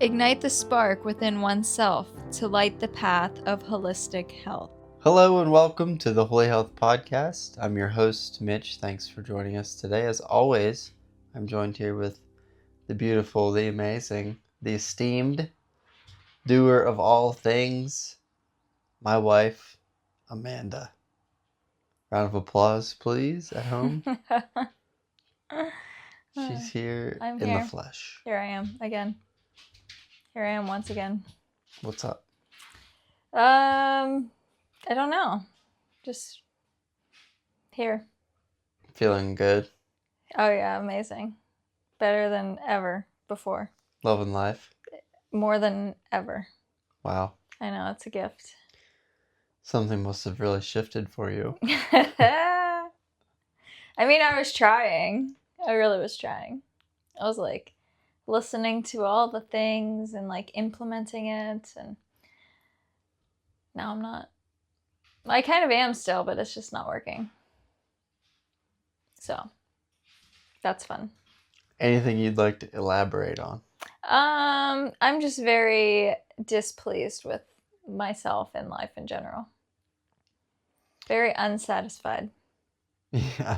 Ignite the spark within oneself to light the path of holistic health. Hello and welcome to the Holy Health Podcast. I'm your host, Mitch. Thanks for joining us today. As always, I'm joined here with the beautiful, the amazing, the esteemed doer of all things, my wife, Amanda. Round of applause, please, at home. She's here in the flesh. Here I am again. Here I am once again. What's up? I don't know. Just here. Feeling good? Oh yeah, amazing. Better than ever before. Loving life? More than ever. Wow. I know, it's a gift. Something must have really shifted for you. I mean, I was trying. I really was trying. I was like listening to all the things and like implementing it, and now I'm not. I kind of am still, but it's just not working. So that's fun. Anything you'd like to elaborate on? I'm just very displeased with myself and life in general. Very unsatisfied. Yeah.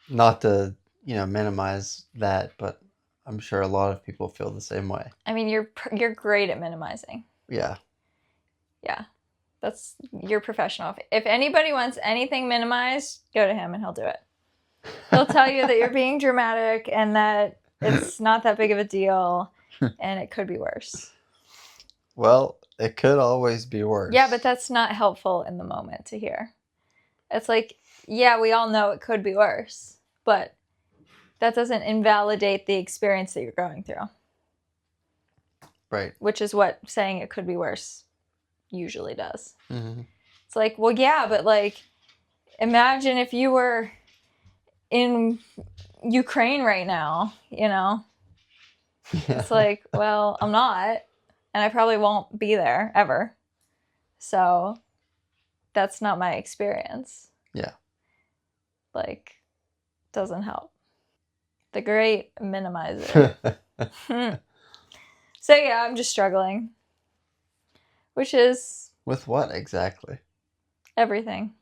Not to, minimize that, but I'm sure a lot of people feel the same way. I mean, you're great at minimizing. Yeah. Yeah. You're professional. If anybody wants anything minimized, go to him and he'll do it. He'll tell you that you're being dramatic and that it's not that big of a deal and it could be worse. Well, it could always be worse. Yeah, but that's not helpful in the moment to hear. It's like, yeah, we all know it could be worse, but that doesn't invalidate the experience that you're going through. Right. Which is what saying it could be worse usually does. Mm-hmm. It's like, well, yeah, but like, imagine if you were in Ukraine right now, Yeah. It's like, well, I'm not, and I probably won't be there ever. So that's not my experience. Yeah. Like, doesn't help. The great minimizer. So yeah, I'm just struggling. Which is... With what exactly? Everything.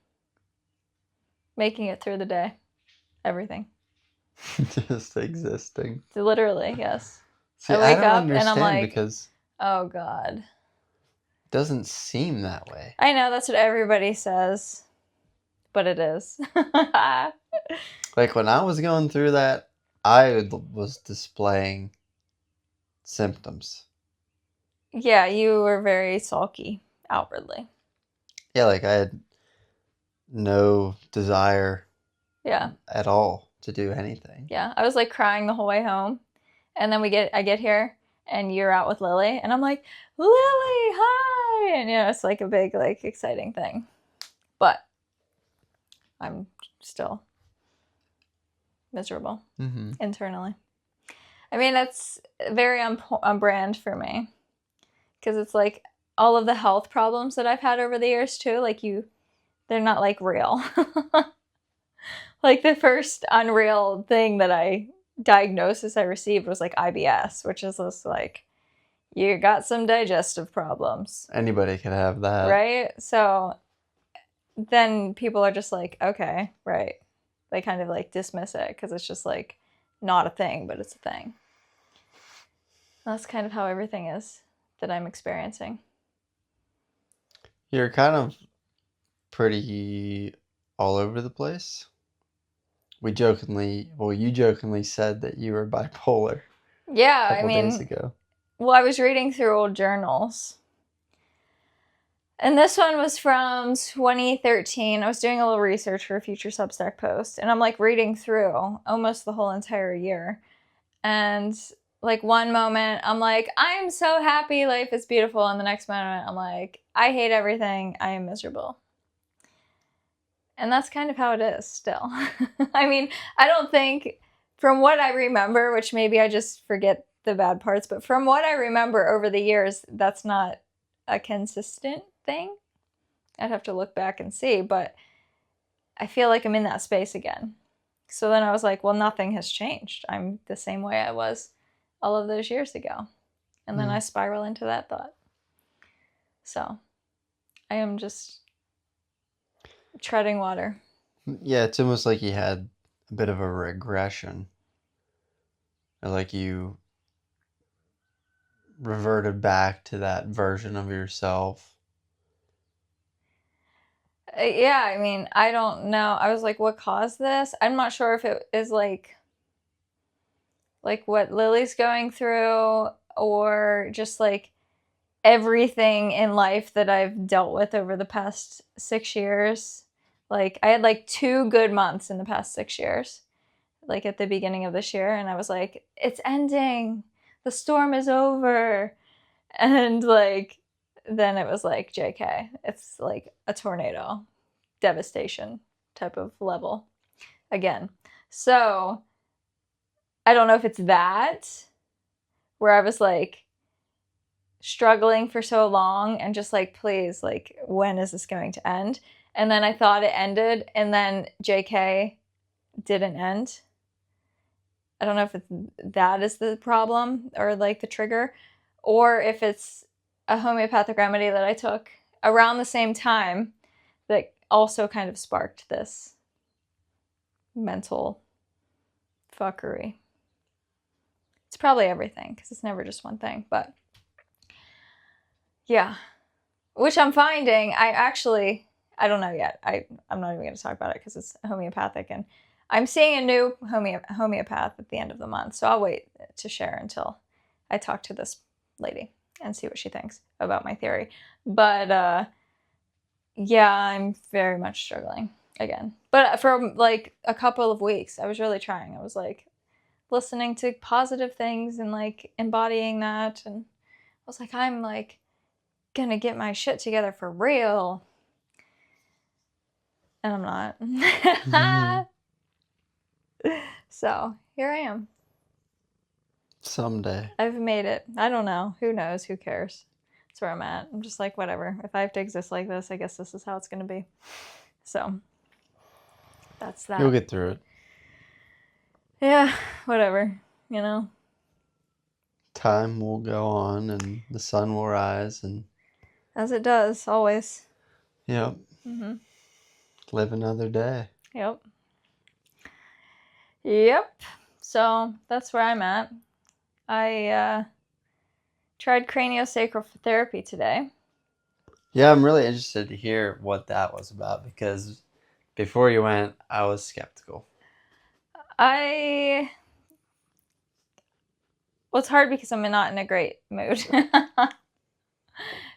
Making it through the day. Everything. Just existing. Literally, yes. See, I wake up and I'm like, because oh God. It doesn't seem that way. I know, that's what everybody says. But it is. Like when I was going through that, I was displaying symptoms. Yeah, you were very sulky outwardly. Yeah, like I had no desire at all to do anything. Yeah, I was like crying the whole way home. And then I get here and you're out with Lily and I'm like, Lily, hi! And it's like a big, like, exciting thing. But I'm still miserable internally. I mean, that's very on brand for me. Because it's like all of the health problems that I've had over the years too, like they're not like real. Like the first unreal diagnosis I received was like IBS, which is just like, you got some digestive problems. Anybody can have that. Right? So then people are just like, okay, right. They kind of like dismiss it because it's just like not a thing, but it's a thing. That's kind of how everything is that I'm experiencing. You're kind of pretty all over the place. You jokingly said that you were bipolar. Yeah, a couple days ago. Well, I was reading through old journals. And this one was from 2013. I was doing a little research for a future Substack post. And I'm like reading through almost the whole entire year. And like one moment, I'm like, I am so happy, life is beautiful. And the next moment, I'm like, I hate everything, I am miserable. And that's kind of how it is still. I mean, I don't think, from what I remember, which maybe I just forget the bad parts, but from what I remember over the years, that's not a consistent thing. I'd have to look back and see, but I feel like I'm in that space again. So then I was like, well, nothing has changed. I'm the same way I was all of those years ago. And then I spiral into that thought. So I am just treading water. Yeah, it's almost like you had a bit of a regression. Or like you reverted back to that version of yourself. Yeah, I mean, I don't know. I was like, what caused this? I'm not sure if it is like what Lily's going through, or just like everything in life that I've dealt with over the past 6 years. Like, I had like 2 good months in the past 6 years, like at the beginning of this year, and I was like, it's ending. The storm is over. And like, then it was like, JK, it's like a tornado, devastation type of level again. So I don't know if it's that, where I was like struggling for so long and just like, please, like, when is this going to end? And then I thought it ended, and then JK didn't end. I don't know if that is the problem, or like the trigger, or if it's a homeopathic remedy that I took around the same time that also kind of sparked this mental fuckery. It's probably everything, because it's never just one thing, but yeah. Which I'm finding, I don't know yet. I'm not even going to talk about it because it's homeopathic, and I'm seeing a new homeopath at the end of the month, so I'll wait to share until I talk to this lady and see what she thinks about my theory. But yeah, I'm very much struggling again. But for like a couple of weeks, I was really trying. I was like listening to positive things and like embodying that, and I was like, I'm like gonna get my shit together for real. And I'm not. So here I am. Someday. I've made it. I don't know. Who knows? Who cares? That's where I'm at. I'm just like, whatever. If I have to exist like this, I guess this is how it's going to be. So that's that. You'll get through it. Yeah, whatever. You know? Time will go on and the sun will rise and... As it does, always. Yep. Mm-hmm. Live another day. Yep. Yep. So that's where I'm at. I tried craniosacral therapy today. Yeah, I'm really interested to hear what that was about, because before you went, I was skeptical. Well, it's hard because I'm not in a great mood.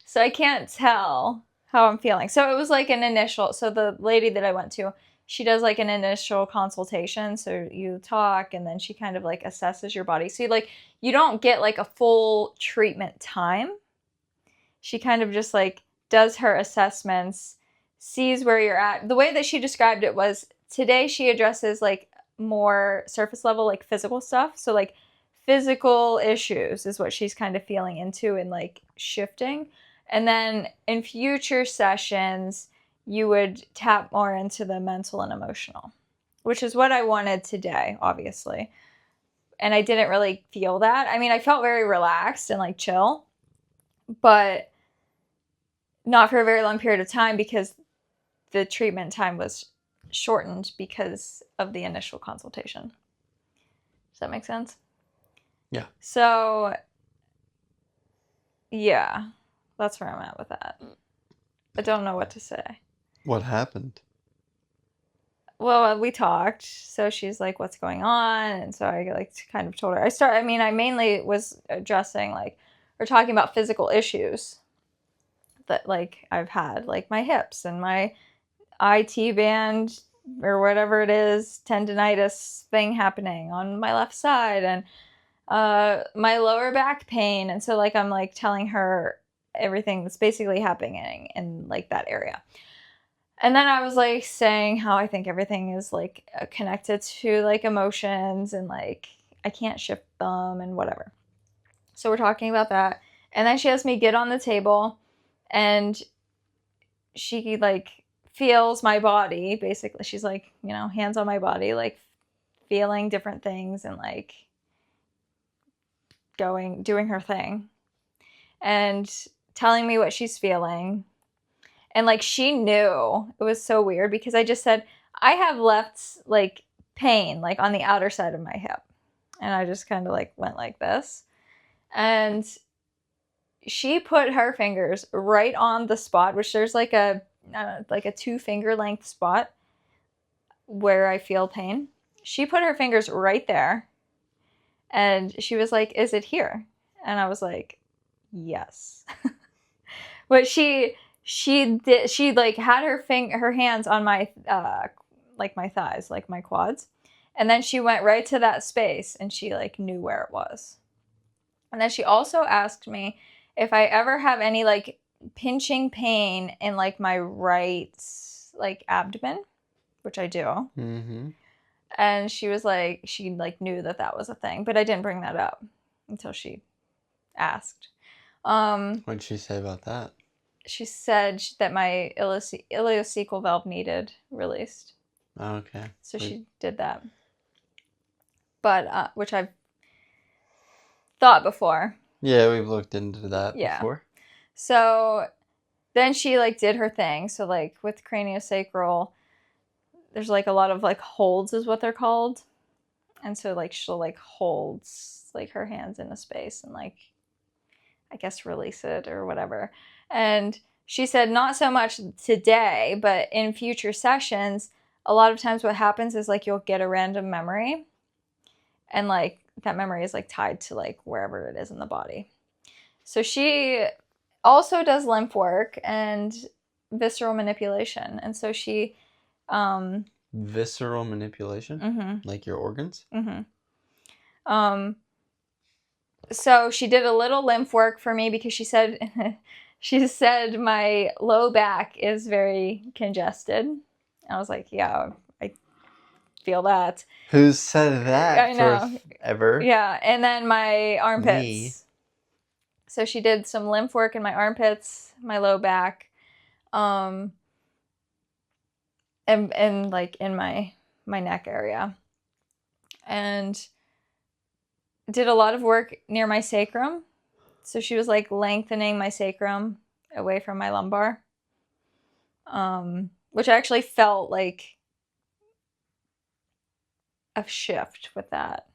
So I can't tell how I'm feeling. So it was like so the lady that I went to, she does like an initial consultation. So you talk, and then she kind of like assesses your body. So you don't get like a full treatment time. She kind of just like does her assessments, sees where you're at. The way that she described it was, today she addresses like more surface level, like physical stuff. So like physical issues is what she's kind of feeling into and like shifting. And then in future sessions, you would tap more into the mental and emotional, which is what I wanted today, obviously. And I didn't really feel that. I mean, I felt very relaxed and like chill, but not for a very long period of time, because the treatment time was shortened because of the initial consultation. Does that make sense? Yeah. So, yeah, that's where I'm at with that. I don't know what to say. What happened? Well, we talked, so she's like, what's going on? And so I like kind of told her. I mainly was addressing like, or talking about physical issues that like I've had, like my hips and my IT band or whatever it is, tendonitis thing happening on my left side, and my lower back pain. And so like I'm like telling her everything that's basically happening in like that area. And then I was like saying how I think everything is like connected to like emotions, and like I can't shift them and whatever. So we're talking about that. And then she has me get on the table, and she like feels my body. Basically, she's like, hands on my body, like feeling different things, and like doing her thing and telling me what she's feeling. And like she knew. It was so weird because I just said, I have left like pain like on the outer side of my hip. And I just kind of like went like this. And she put her fingers right on the spot, which there's like a 2-finger length spot where I feel pain. She put her fingers right there. And she was like, "Is it here?" And I was like, "Yes." But she like had her hands on my like my thighs, like my quads. And then she went right to that space and she like knew where it was. And then she also asked me if I ever have any like pinching pain in like my right like abdomen, which I do. Mm-hmm. And she was like, she like knew that was a thing, but I didn't bring that up until she asked. What'd she say about that? She said that my ileocecal valve needed released. Oh, okay. So she did that. But, which I've thought before. Yeah, we've looked into that before. So then she like did her thing. So like with craniosacral, there's like a lot of like holds is what they're called. And so like she'll like holds like her hands in a space and like, I guess release it or whatever. And she said not so much today, but in future sessions, a lot of times what happens is like you'll get a random memory. And like that memory is like tied to like wherever it is in the body. So she also does lymph work and visceral manipulation. And so she visceral manipulation? Mm-hmm. Like your organs? Mm-hmm. So she did a little lymph work for me because she said my low back is very congested. I was like, yeah, I feel that. Who said that? I know. Forever? Yeah, and then my armpits. Me. So she did some lymph work in my armpits, my low back, and like in my neck area, and did a lot of work near my sacrum. So she was like lengthening my sacrum away from my lumbar, which I actually felt like a shift with that.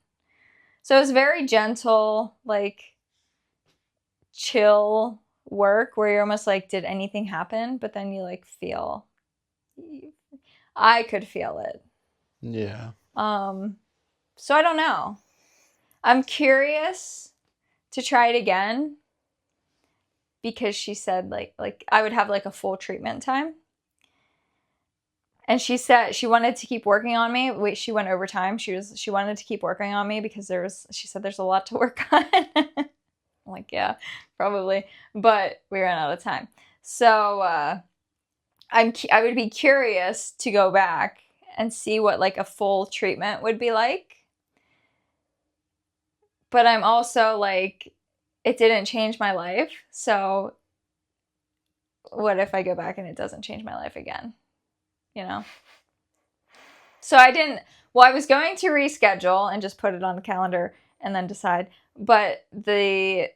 So it was very gentle, like chill work where you're almost like, did anything happen? But then you like feel, I could feel it. Yeah. So I don't know. I'm curious to try it again because she said like I would have like a full treatment time. And she said she wanted to keep working on me. Wait, she went overtime. She wanted to keep working on me because she said there's a lot to work on. I'm like, yeah, probably. But we ran out of time. So I would be curious to go back and see what like a full treatment would be like. But I'm also like, it didn't change my life. So what if I go back and it doesn't change my life again? You know? So I was going to reschedule and just put it on the calendar and then decide. But there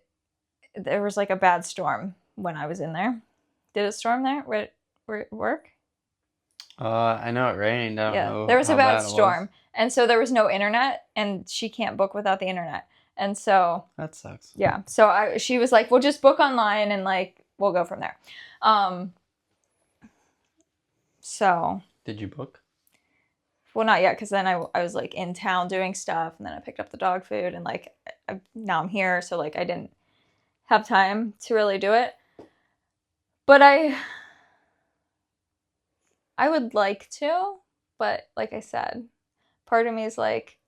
was like a bad storm when I was in there. Did it storm there? Where it work? I know it rained. I don't know. There was a bad storm. And so there was no internet and she can't book without the internet. And so that sucks. Yeah. So she was like, "We'll just book online and like we'll go from there." So did you book? Well, not yet, because then I was like in town doing stuff, and then I picked up the dog food, and like now I'm here, so like I didn't have time to really do it. But I would like to, but like I said, part of me is like,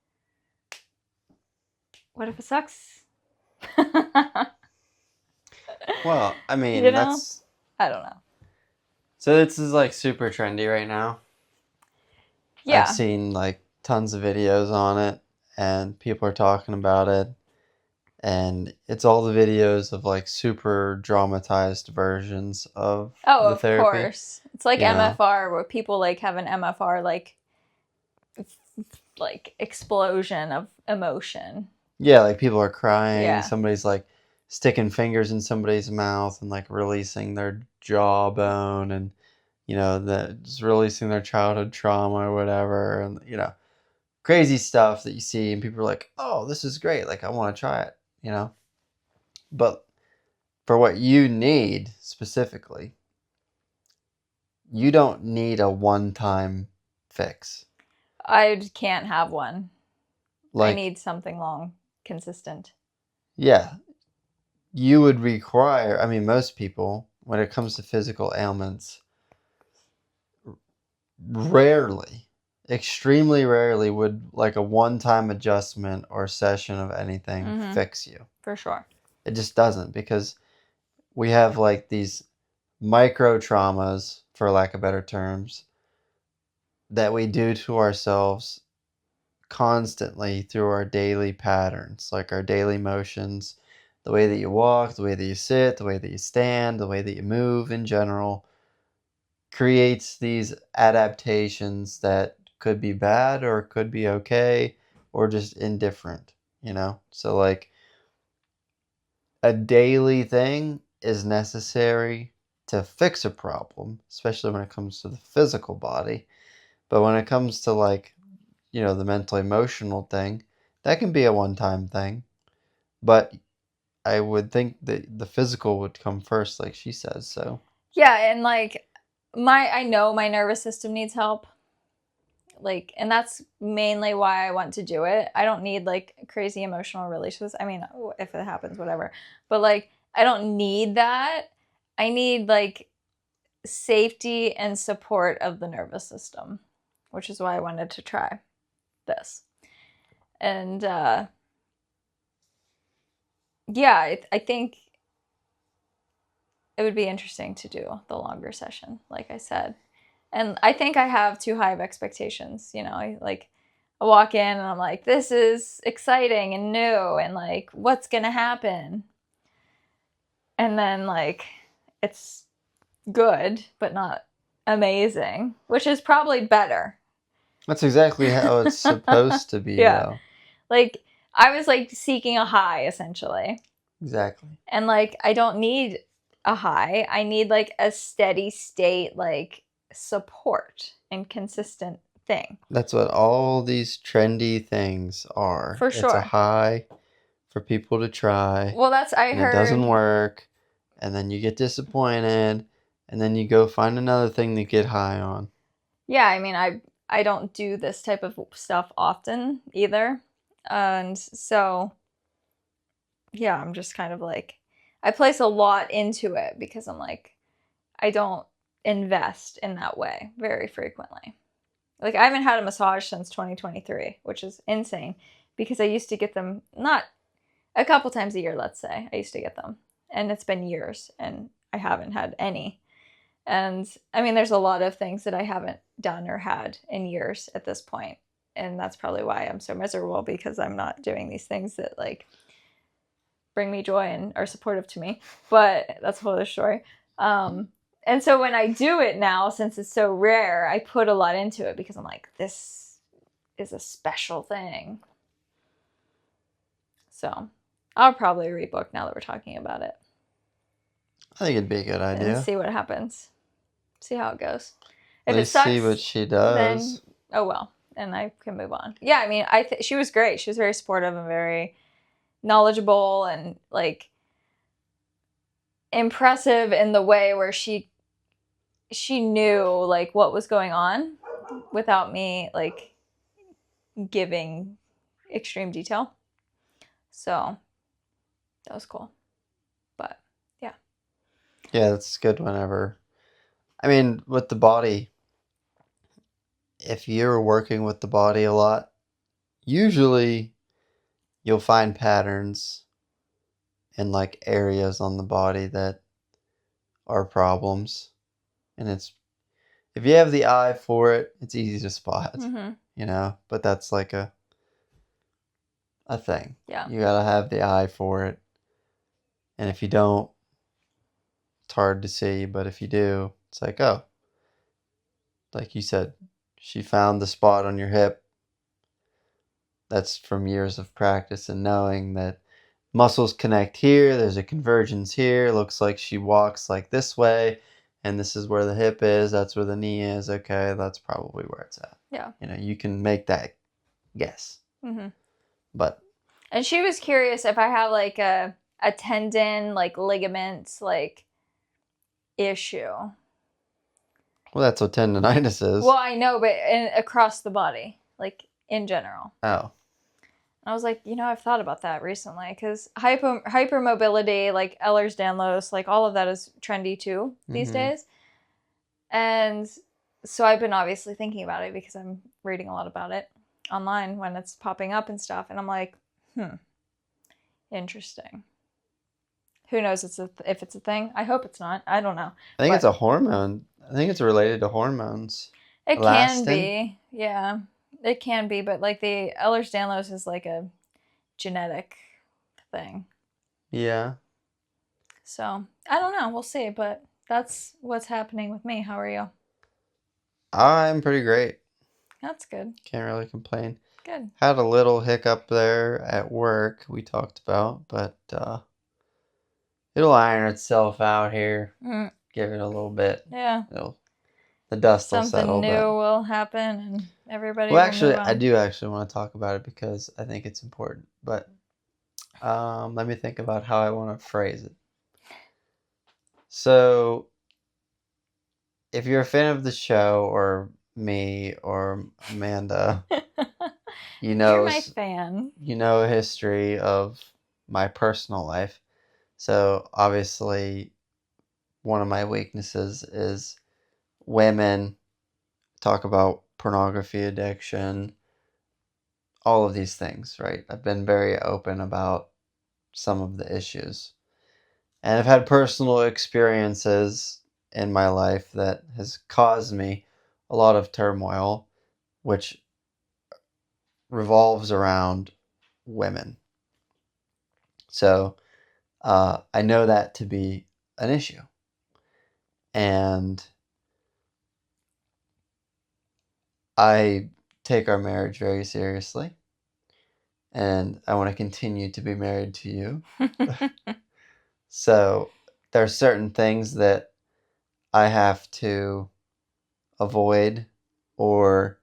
what if it sucks? Well, I mean, you know? I don't know. So this is like super trendy right now. Yeah. I've seen like tons of videos on it and people are talking about it. And it's all the videos of like super dramatized versions of the therapy. Of course. It's like MFR where people like have an MFR like explosion of emotion. Yeah, like people are crying, Yeah. somebody's like sticking fingers in somebody's mouth and like releasing their jawbone, and just releasing their childhood trauma or whatever, and crazy stuff that you see, and people are like, "Oh, this is great. Like I want to try it." But for what you need specifically, you don't need a one-time fix. I can't have one. I Like, need something long, consistent. yeah, you would require, I mean, most people, when it comes to physical ailments, rarely, extremely rarely would like a one-time adjustment or session of anything fix you. For sure. It just doesn't, because we have like these micro traumas, for lack of better terms, that we do to ourselves constantly through our daily patterns, like our daily motions, the way that you walk, the way that you sit, the way that you stand, the way that you move in general, creates these adaptations that could be bad or could be okay or just indifferent. So, like, a daily thing is necessary to fix a problem, especially when it comes to the physical body. But when it comes to, like, the mental emotional thing, that can be a one time thing. But I would think that the physical would come first, like she says. So, Yeah, and like I know my nervous system needs help. Like, and that's mainly why I want to do it. I don't need like crazy emotional relationships. I mean, if it happens, whatever. But like, I don't need that. I need like safety and support of the nervous system, which is why I wanted to try this. And yeah, I think it would be interesting to do the longer session, like I said. And I think I have too high of expectations. I walk in and I'm like, this is exciting and new, and like, what's gonna happen? And then like, it's good, but not amazing, which is probably better. that's exactly how it's supposed to be, Yeah. though. Like, I was like seeking a high essentially. Exactly. And like, I don't need a high. I need like a steady state, like support and consistent thing. That's what all these trendy things are. For It's a sure. high for people to try, Well, I and it doesn't heard. work, and then you get disappointed, and then you go find another thing to get high on. Yeah, I mean, I don't do this type of stuff often either. And so, yeah, I'm just kind of like, I place a lot into it because I'm like, I don't invest in that way very frequently. Like, I haven't had a massage since 2023, which is insane because I used to get them not a couple times a year, let's say. I used to get them. And it's been years and I haven't had any. And I mean, there's a lot of things that I haven't done or had in years at this point. And that's probably why I'm so miserable, because I'm not doing these things that like bring me joy and are supportive to me. But that's a whole other story. And so when I do it now, since it's so rare, I put a lot into it because I'm like, this is a special thing. So I'll probably rebook now that we're talking about it. I think it'd be a good idea. And see what happens. See how it goes. At If it least sucks, see what she does. then oh well, and I can move on. Yeah, I mean, she was great. She was very supportive and very knowledgeable and like impressive in the way where she knew like what was going on without me like giving extreme detail. So that was cool. But yeah. Yeah, that's good whenever. I mean, with the body, if you're working with the body a lot, usually you'll find patterns in like areas on the body that are problems. And if you have the eye for it, it's easy to spot, but that's like a thing. Yeah. You gotta have the eye for it. And if you don't, it's hard to see. But if you do, it's like, oh, like you said, she found the spot on your hip. that's from years of practice and knowing that muscles connect here, there's a convergence here, looks like she walks like this way, and this is where the hip is, that's where the knee is. Okay, that's probably where it's at. Yeah. You can make that guess. Mm-hmm. But And she was curious if I have like a tendon, like ligament, like issue. well, that's what tendonitis is. Well, I know, but across the body, like in general. Oh. I was like, I've thought about that recently because hypermobility, like Ehlers-Danlos, like all of that is trendy too these days. And so I've been obviously thinking about it because I'm reading a lot about it online when it's popping up and stuff. And I'm like, interesting. Who knows if it's a thing? I hope it's not. I don't know. I think it's a hormone. I think it's related to hormones. It can be. Yeah. It can be, but like the Ehlers-Danlos is like a genetic thing. Yeah. So, I don't know. We'll see, but that's what's happening with me. How are you? I'm pretty great. That's good. Can't really complain. Good. Had a little hiccup there at work we talked about, but it'll iron itself out here. Give it a little bit. Yeah. The dust will settle. Something new will happen and everybody well, will actually, move on. I do actually want to talk about it because I think it's important. But let me think about how I want to phrase it. So, if you're a fan of the show or me or Amanda, you're my fan. You know a history of my personal life. So obviously, one of my weaknesses is women. Talk about pornography addiction, all of these things, right? I've been very open about some of the issues. And I've had personal experiences in my life that has caused me a lot of turmoil, which revolves around women. So I know that to be an issue. And I take our marriage very seriously. And I want to continue to be married to you. So there are certain things that I have to avoid, or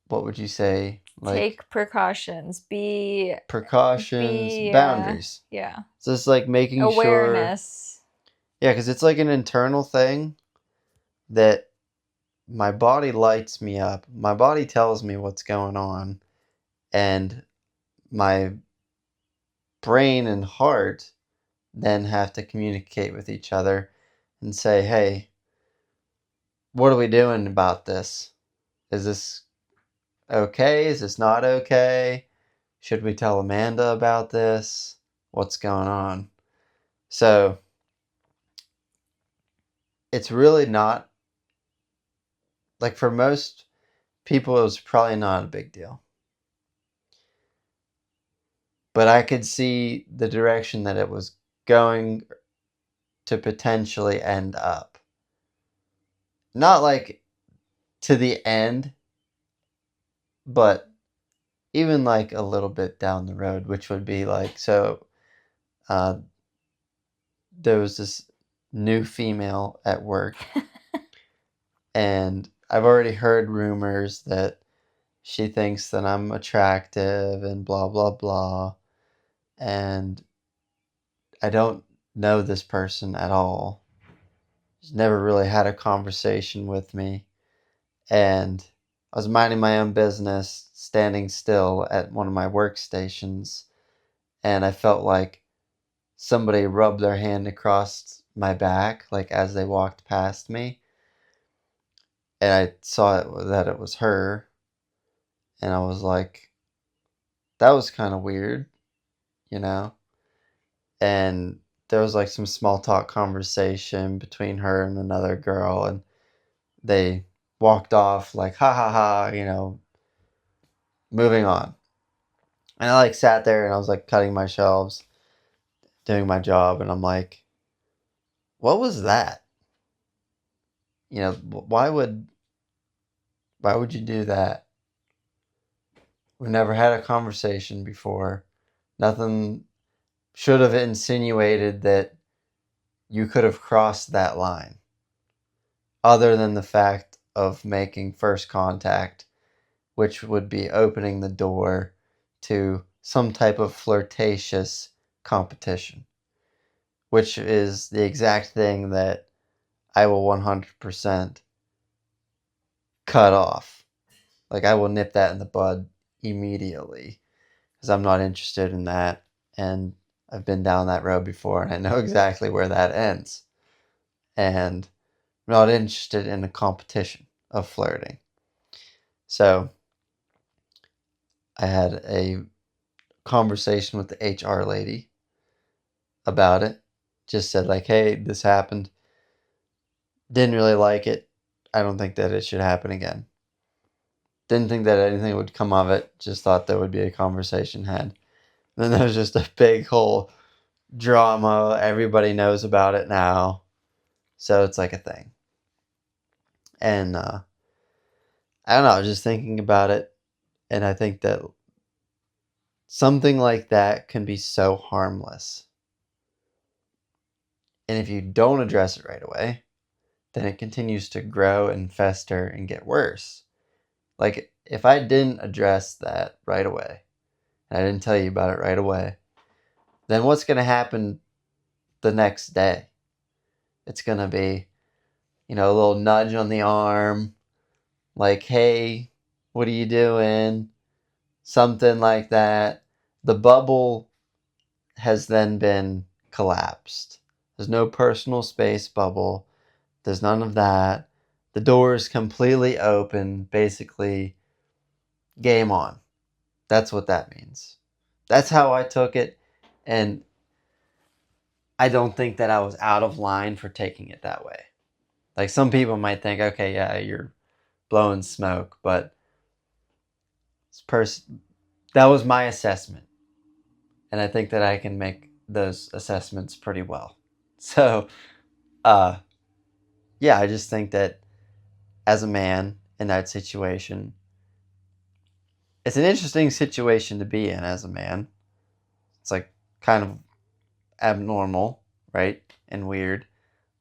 what would you say? Like, take precautions. Boundaries. Yeah. So it's like making awareness. Yeah, because it's like an internal thing that my body lights me up. My body tells me what's going on, and my brain and heart then have to communicate with each other and say, hey, what are we doing about this? Is this okay? Is this not okay? Should we tell Amanda about this? What's going on? So it's really not, like, for most people, it was probably not a big deal. But I could see the direction that it was going to potentially end up. Not like to the end, but even like a little bit down the road, which would be like, so there was this new female at work, and I've already heard rumors that she thinks that I'm attractive and blah, blah, blah. And I don't know this person at all. She's never really had a conversation with me. And I was minding my own business, standing still at one of my workstations, and I felt like somebody rubbed their hand across my back, like as they walked past me. And I saw that it was her, and I was like, that was kind of weird, you know? And there was like some small talk conversation between her and another girl, and they walked off like, ha ha ha, moving on. And I like sat there and I was like cutting my shelves, doing my job, and I'm like, what was that? Why would you do that? We never had a conversation before. Nothing should have insinuated that you could have crossed that line, other than the fact of making first contact, which would be opening the door to some type of flirtatious competition, which is the exact thing that I will 100% cut off. Like, I will nip that in the bud immediately, because I'm not interested in that, and I've been down that road before, and I know exactly where that ends. And I'm not interested in a competition of flirting. So I had a conversation with the HR lady about it. Just said, like, hey, this happened. Didn't really like it. I don't think that it should happen again. Didn't think that anything would come of it. Just thought there would be a conversation had. And then there was just a big whole drama. Everybody knows about it now. So it's like a thing. And I don't know, I was just thinking about it. And I think that something like that can be so harmless. And if you don't address it right away, then it continues to grow and fester and get worse. Like, if I didn't address that right away, and I didn't tell you about it right away, then what's going to happen the next day? It's going to be, a little nudge on the arm, like, hey, what are you doing? Something like that. The bubble has then been collapsed. There's no personal space bubble. There's none of that. The door is completely open. Basically, game on. That's what that means. That's how I took it. And I don't think that I was out of line for taking it that way. Like, some people might think, okay, yeah, you're blowing smoke, but that was my assessment. And I think that I can make those assessments pretty well. So, yeah, I just think that as a man in that situation, it's an interesting situation to be in as a man. It's like kind of abnormal, right? And weird.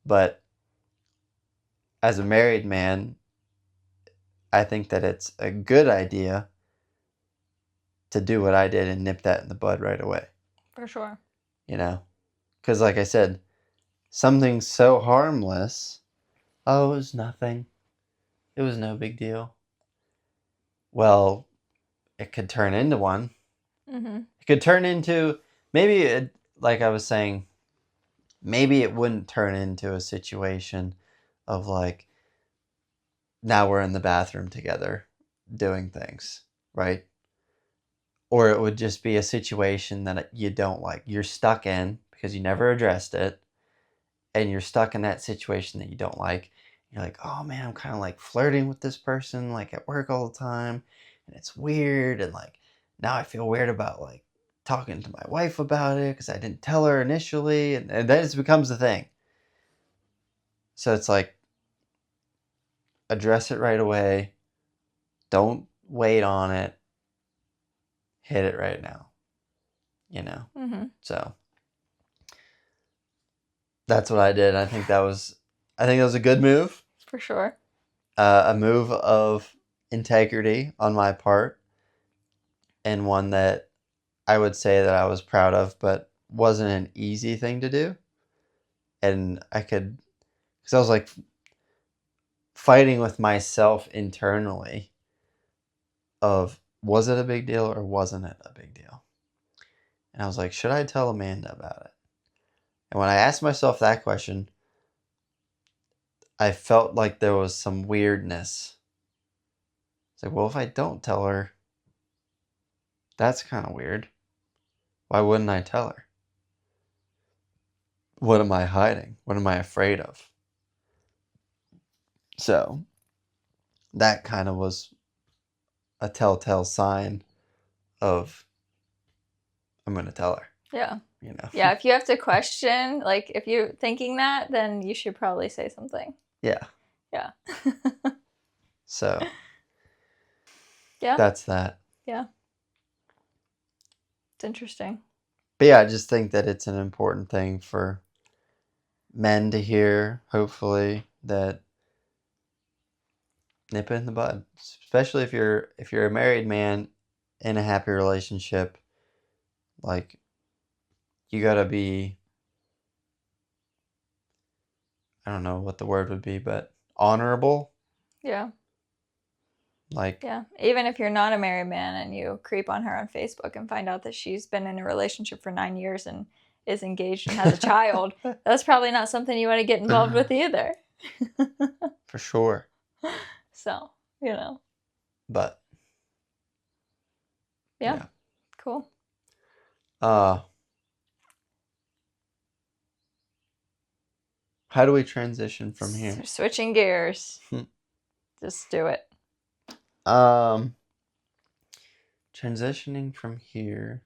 But as a married man, I think that it's a good idea to do what I did and nip that in the bud right away. For sure. Because like I said, something so harmless, oh, it was nothing. It was no big deal. Well, it could turn into one. Mm-hmm. It could turn into, like I was saying, maybe it wouldn't turn into a situation of like, now we're in the bathroom together doing things, right? Or it would just be a situation that you don't like. You're stuck in because you never addressed it, and you're stuck in that situation that you don't like. You're like, oh man, I'm kind of like flirting with this person like at work all the time, and it's weird, and like now I feel weird about like talking to my wife about it because I didn't tell her initially, and then it becomes a thing. So it's like, address it right away. Don't wait on it. Hit it right now. Mm-hmm. So that's what I did. I think that was a good move. For sure. A move of integrity on my part, and one that I would say that I was proud of, but wasn't an easy thing to do. And because I was like fighting with myself internally of, was it a big deal or wasn't it a big deal? And I was like, should I tell Amanda about it? And when I asked myself that question, I felt like there was some weirdness. It's like, well, if I don't tell her, that's kind of weird. Why wouldn't I tell her? What am I hiding? What am I afraid of? So that kind of was a telltale sign of, I'm going to tell her. Yeah. Yeah, if you have to question, like if you're thinking that, then you should probably say something. Yeah. Yeah. So yeah. that's that. Yeah. It's interesting. But yeah, I just think that it's an important thing for men to hear, hopefully, that nip it in the bud. Especially if you're a married man in a happy relationship, like, you gotta be, I don't know what the word would be, but honorable. Yeah. Like, Yeah. Even if you're not a married man and you creep on her on Facebook and find out that she's been in a relationship for 9 years and is engaged and has a child, that's probably not something you want to get involved with either. for sure. So, you know. But Yeah. Cool. how do we transition from here? Switching gears. Just do it. Transitioning from here.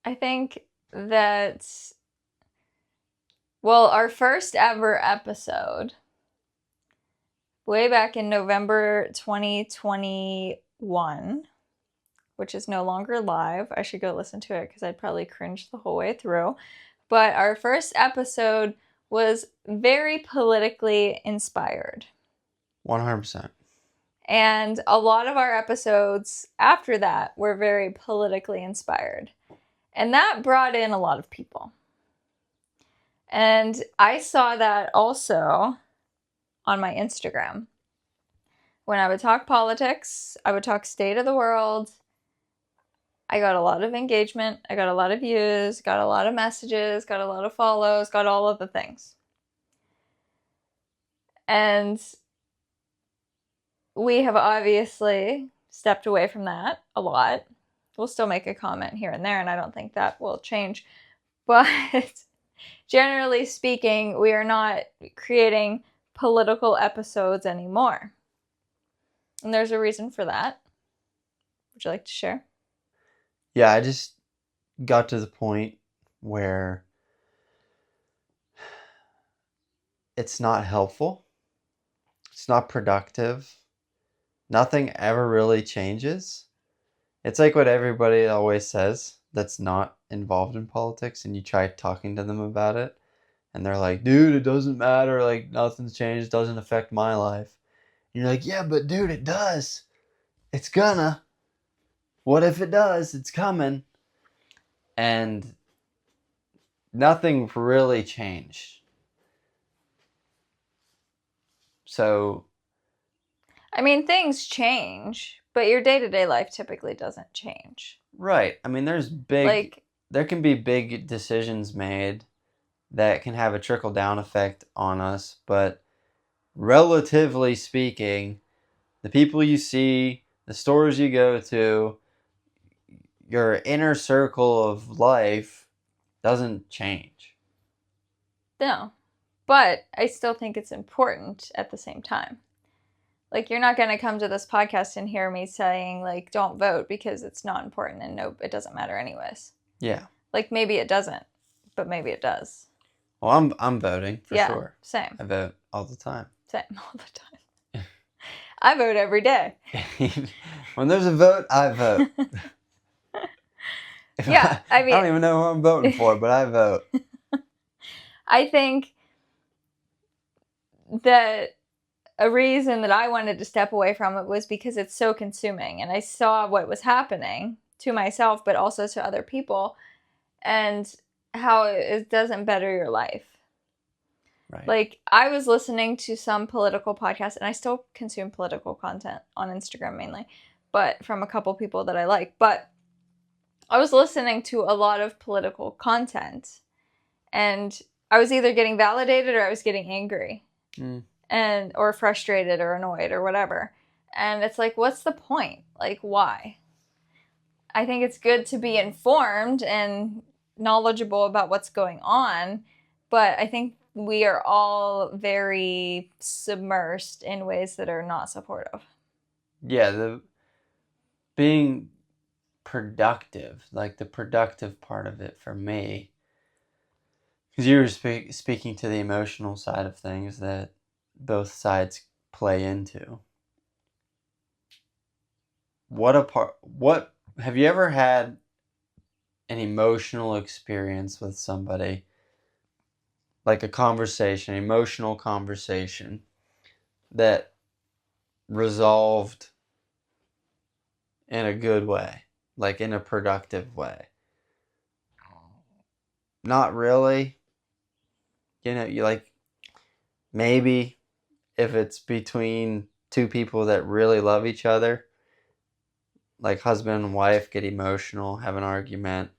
I think that, well, our first ever episode, way back in November 2021, which is no longer live. I should go listen to it because I'd probably cringe the whole way through. But our first episode was very politically inspired. 100%. And a lot of our episodes after that were very politically inspired. And that brought in a lot of people. And I saw that also on my Instagram. When I would talk politics, I would talk state of the world. I got a lot of engagement. I got a lot of views, got a lot of messages, got a lot of follows, got all of the things. And we have obviously stepped away from that a lot. We'll still make a comment here and there, and I don't think that will change. But generally speaking, we are not creating political episodes anymore. And there's a reason for that. Would you like to share? Yeah, I just got to the point where it's not helpful. It's not productive. Nothing ever really changes. It's like what everybody always says that's not involved in politics, and you try talking to them about it, and they're like, dude, it doesn't matter, like, nothing's changed, doesn't affect my life. And you're like, yeah, but dude, it does. It's gonna. What if it does? It's coming. And nothing really changed. So, I mean, things change, but your day-to-day life typically doesn't change. right. I mean, there can be big decisions made that can have a trickle-down effect on us, but relatively speaking, the people you see, the stores you go to, your inner circle of life doesn't change. no. But I still think it's important at the same time. Like, you're not going to come to this podcast and hear me saying, like, don't vote because it's not important and no, it doesn't matter anyways. Yeah. Like, maybe it doesn't, but maybe it does. Well, I'm voting for sure. Same. I vote all the time. Same all the time. I vote every day. When there's a vote, I vote. Yeah, I mean, I don't even know who I'm voting for, but I vote. I think that a reason that I wanted to step away from it was because it's so consuming, and I saw what was happening to myself, but also to other people, and how it doesn't better your life. Right. Like, I was listening to some political podcasts, and I still consume political content on Instagram mainly, but from a couple people that I like. But I was listening to a lot of political content, and I was either getting validated or I was getting angry. Or frustrated or annoyed or whatever. And it's like, what's the point? Like, why? I think it's good to be informed and knowledgeable about what's going on, but I think we are all very submersed in ways that are not supportive. Yeah, the being productive, like the productive part of it for me, because you were speaking to the emotional side of things that both sides play into. what have you ever had an emotional experience with somebody, like a conversation, emotional conversation that resolved in a good way, like in a productive way? Not really. You like, maybe if it's between two people that really love each other, like husband and wife get emotional, have an argument,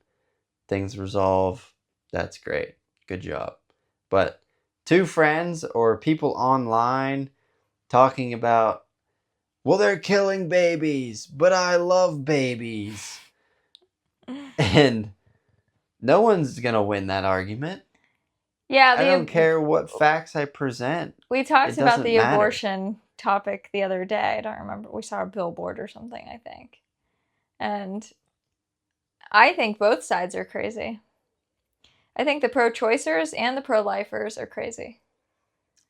things resolve, that's great. Good job. But two friends or people online talking about, well, they're killing babies, but I love babies. And no one's going to win that argument. Yeah, I don't care what facts I present. we talked It about doesn't the matter. abortion topic the other day. I don't remember. We saw a billboard or something, I think. And I think both sides are crazy. I think the pro-choicers and the pro-lifers are crazy.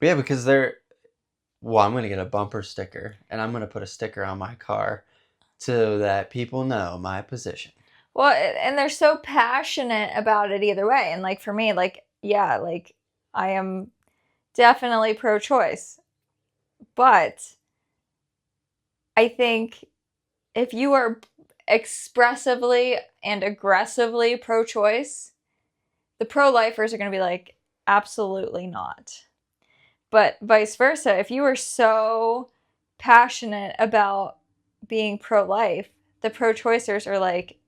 Yeah, because I'm going to get a bumper sticker, and I'm going to put a sticker on my car so that people know my position. Well, and they're so passionate about it either way. And like for me, like, yeah, like I am definitely pro-choice. But I think if you are expressively and aggressively pro-choice, the pro-lifers are going to be like, absolutely not. But vice versa, if you are so passionate about being pro-life, the pro-choicers are like,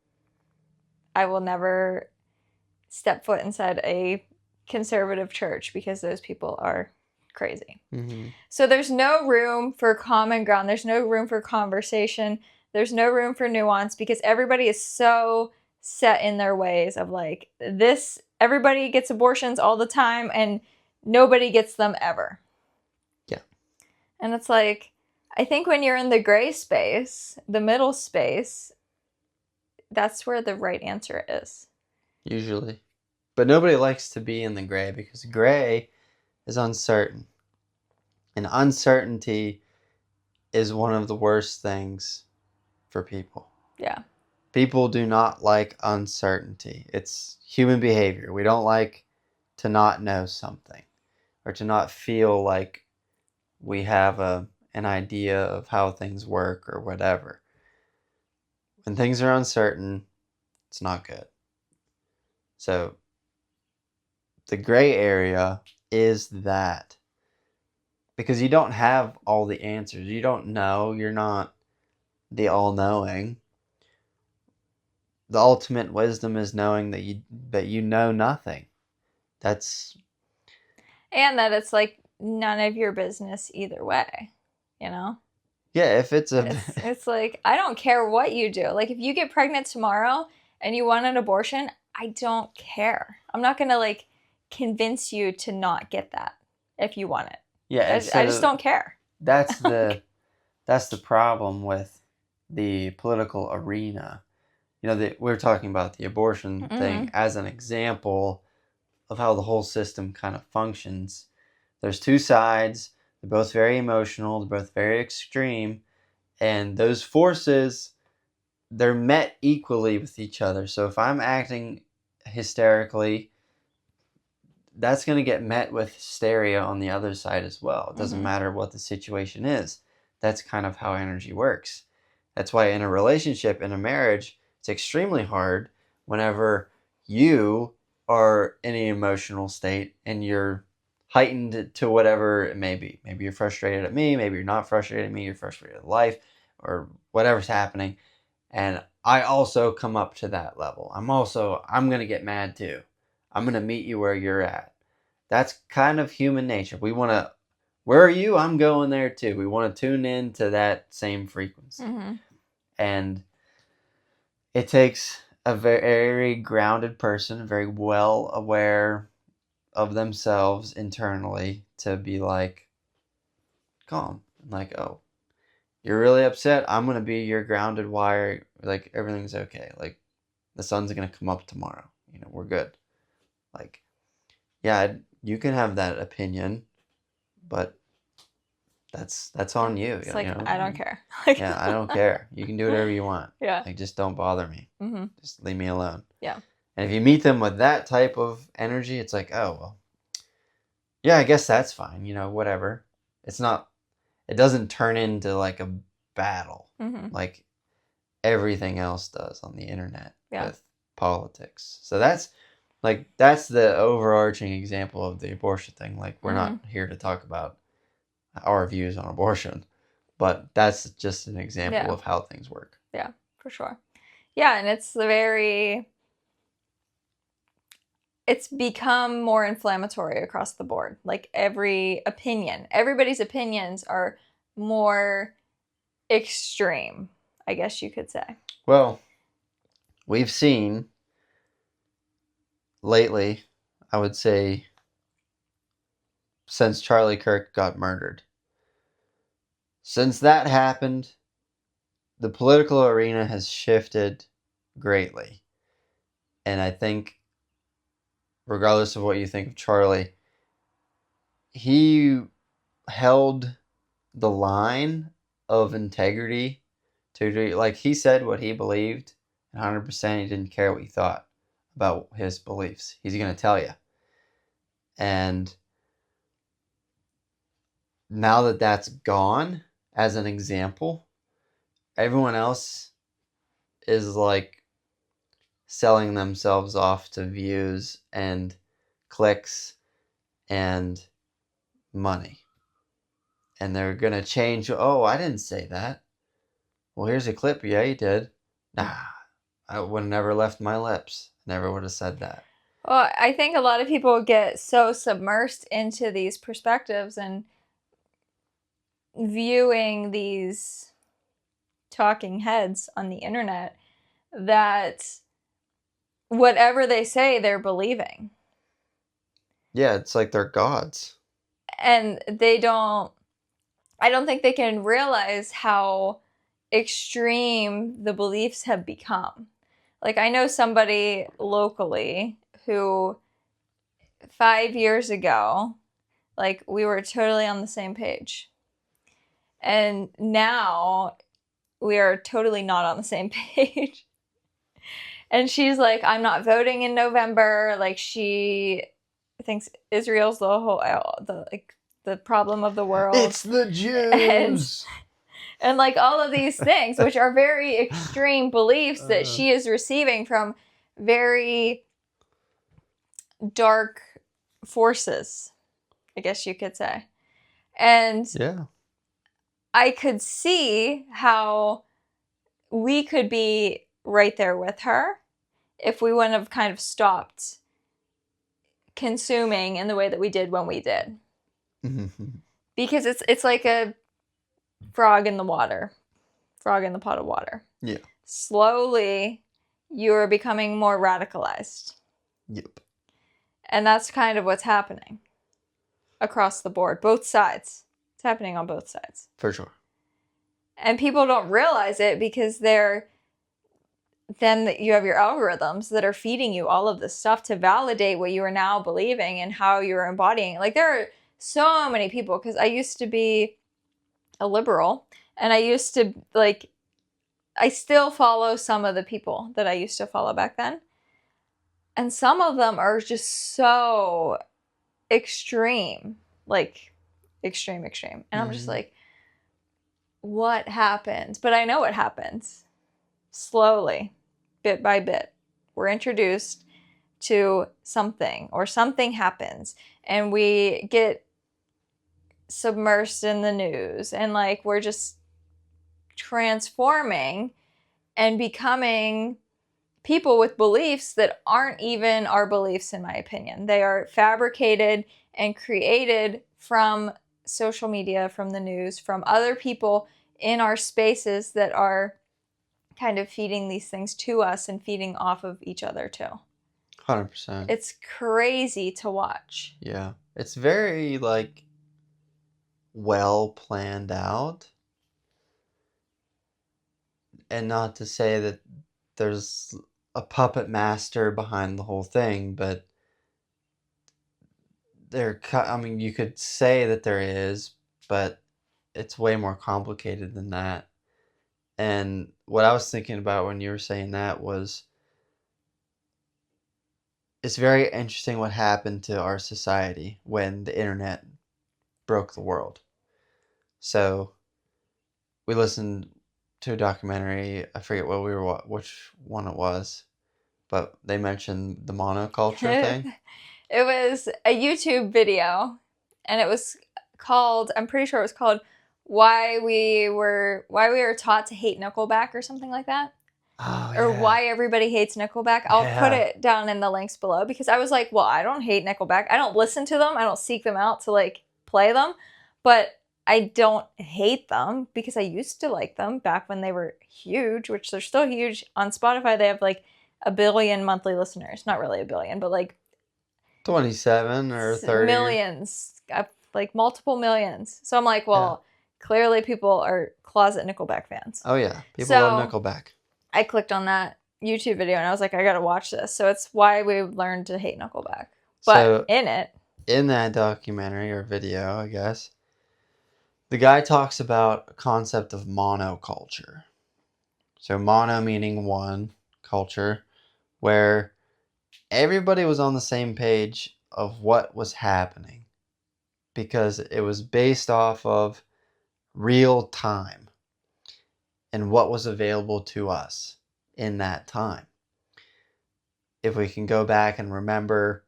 I will never step foot inside a conservative church because those people are crazy. Mm-hmm. So there's no room for common ground. There's no room for conversation. There's no room for nuance because everybody is so set in their ways of like, this, everybody gets abortions all the time and nobody gets them ever. Yeah. And it's like, I think when you're in the gray space, the middle space, that's where the right answer is. Usually. But nobody likes to be in the gray because gray is uncertain. And uncertainty is one of the worst things for people. Yeah. People do not like uncertainty. It's human behavior. We don't like to not know something or to not feel like we have an idea of how things work or whatever. When things are uncertain, it's not good. So the gray area is that. Because you don't have all the answers. You don't know. You're not the all-knowing. The ultimate wisdom is knowing that you know nothing. That's... And that it's like none of your business either way, you know? Yeah, if it's it's like, I don't care what you do. Like, if you get pregnant tomorrow and you want an abortion, I don't care. I'm not going to, like, convince you to not get that if you want it. Yeah, I just don't care. That's the problem with the political arena. You know, we're talking about the abortion thing as an example of how the whole system kind of functions. There's two sides. They're both very emotional. They're both very extreme. And those forces, they're met equally with each other. So if I'm acting hysterically, that's going to get met with hysteria on the other side as well. It doesn't matter what the situation is. That's kind of how energy works. That's why in a relationship, in a marriage, it's extremely hard whenever you are in an emotional state and you're heightened to whatever it may be. Maybe you're frustrated at me, maybe you're not frustrated at me, you're frustrated at life or whatever's happening. And I also come up to that level. I'm going to get mad too. I'm going to meet you where you're at. That's kind of human nature. We want to, where are you? I'm going there too. We want to tune in to that same frequency. And it takes a very grounded person, very well aware of themselves internally to be like calm. Like, oh, you're really upset. I'm going to be your grounded wire. Like, everything's okay. Like, the sun's going to come up tomorrow. You know, we're good. Like, yeah, you can have that opinion, but that's on you. It's like, you know? I don't care. Yeah, I don't care. You can do whatever you want. Yeah. Like, just don't bother me. Mm-hmm. Just leave me alone. Yeah. And if you meet them with that type of energy, it's like, oh, well, yeah, I guess that's fine. Whatever. It doesn't turn into like a battle Mm-hmm. like everything else does on the internet Yeah. with politics. So that's the overarching example of the abortion thing. Like, we're not here to talk about our views on abortion, but that's just an example of how things work. Yeah, for sure. Yeah, and it's become more inflammatory across the board. Like, everybody's opinions are more extreme, I guess you could say. Well, we've seen lately, I would say, since Charlie Kirk got murdered. Since that happened, the political arena has shifted greatly. And I think, regardless of what you think of Charlie, he held the line of integrity to, like, he said what he believed, 100%. He didn't care what you thought about his beliefs. He's going to tell you. And now that that's gone, as an example, everyone else is like selling themselves off to views and clicks and money. And they're going to change. Oh, I didn't say that. Well, here's a clip. Yeah, you did. Nah, I would have never left my lips. Never would have said that. Well, I think a lot of people get so submersed into these perspectives and viewing these talking heads on the internet that whatever they say, they're believing. Yeah, it's like they're gods. And I don't think they can realize how extreme the beliefs have become. Like, I know somebody locally who 5 years ago, like, we were totally on the same page. And now we are totally not on the same page. And she's like, I'm not voting in November. Like, she thinks Israel's the problem of the world. It's the Jews. And like all of these things, which are very extreme beliefs that she is receiving from very dark forces, I guess you could say. And yeah, I could see how we could be right there with her if we wouldn't have kind of stopped consuming in the way that we did when we did. Because it's like a frog in the water. Frog in the pot of water. Yeah. Slowly, you are becoming more radicalized. Yep. And that's kind of what's happening across the board. Both sides. It's happening on both sides. For sure. And people don't realize it because then you have your algorithms that are feeding you all of this stuff to validate what you are now believing and how you're embodying. Like, there are so many people, because I used to be a liberal, and I used to, like, I still follow some of the people that I used to follow back then. And some of them are just so extreme. Like, extreme. And I'm just like, what happens? But I know what happens. Slowly, bit by bit, we're introduced to something, or something happens, and we get submersed in the news, and like, we're just transforming and becoming people with beliefs that aren't even our beliefs, in my opinion. They are fabricated and created from social media, from the news, from other people in our spaces that are kind of feeding these things to us and feeding off of each other too. 100%. It's crazy to watch. Yeah. It's very, like, well planned out. And not to say that there's a puppet master behind the whole thing, but you could say that there is, but it's way more complicated than that. And what I was thinking about when you were saying that was, it's very interesting what happened to our society when the internet broke the world. So we listened to a documentary. I forget which one it was, but they mentioned the monoculture thing. It was a YouTube video, and it was called, I'm pretty sure it was called why we were taught to hate Nickelback or something like that. Oh, Or yeah. why everybody hates Nickelback. I'll put Yeah. it down in the links below, because I was like, well, I don't hate Nickelback. I don't listen to them. I don't seek them out to like play them, but I don't hate them because I used to like them back when they were huge, which they're still huge. On Spotify, they have like 1 billion monthly listeners. Not really 1 billion, but like 27 or 30. millions, like multiple millions. So I'm like, well, clearly people are closet Nickelback fans. Oh, yeah. People love Nickelback. I clicked on that YouTube video and I was like, I gotta watch this. So it's why we learned to hate Nickelback. But in that documentary or video, I guess, the guy talks about a concept of monoculture. So mono meaning one, culture, where everybody was on the same page of what was happening because it was based off of real time and what was available to us in that time. If we can go back and remember,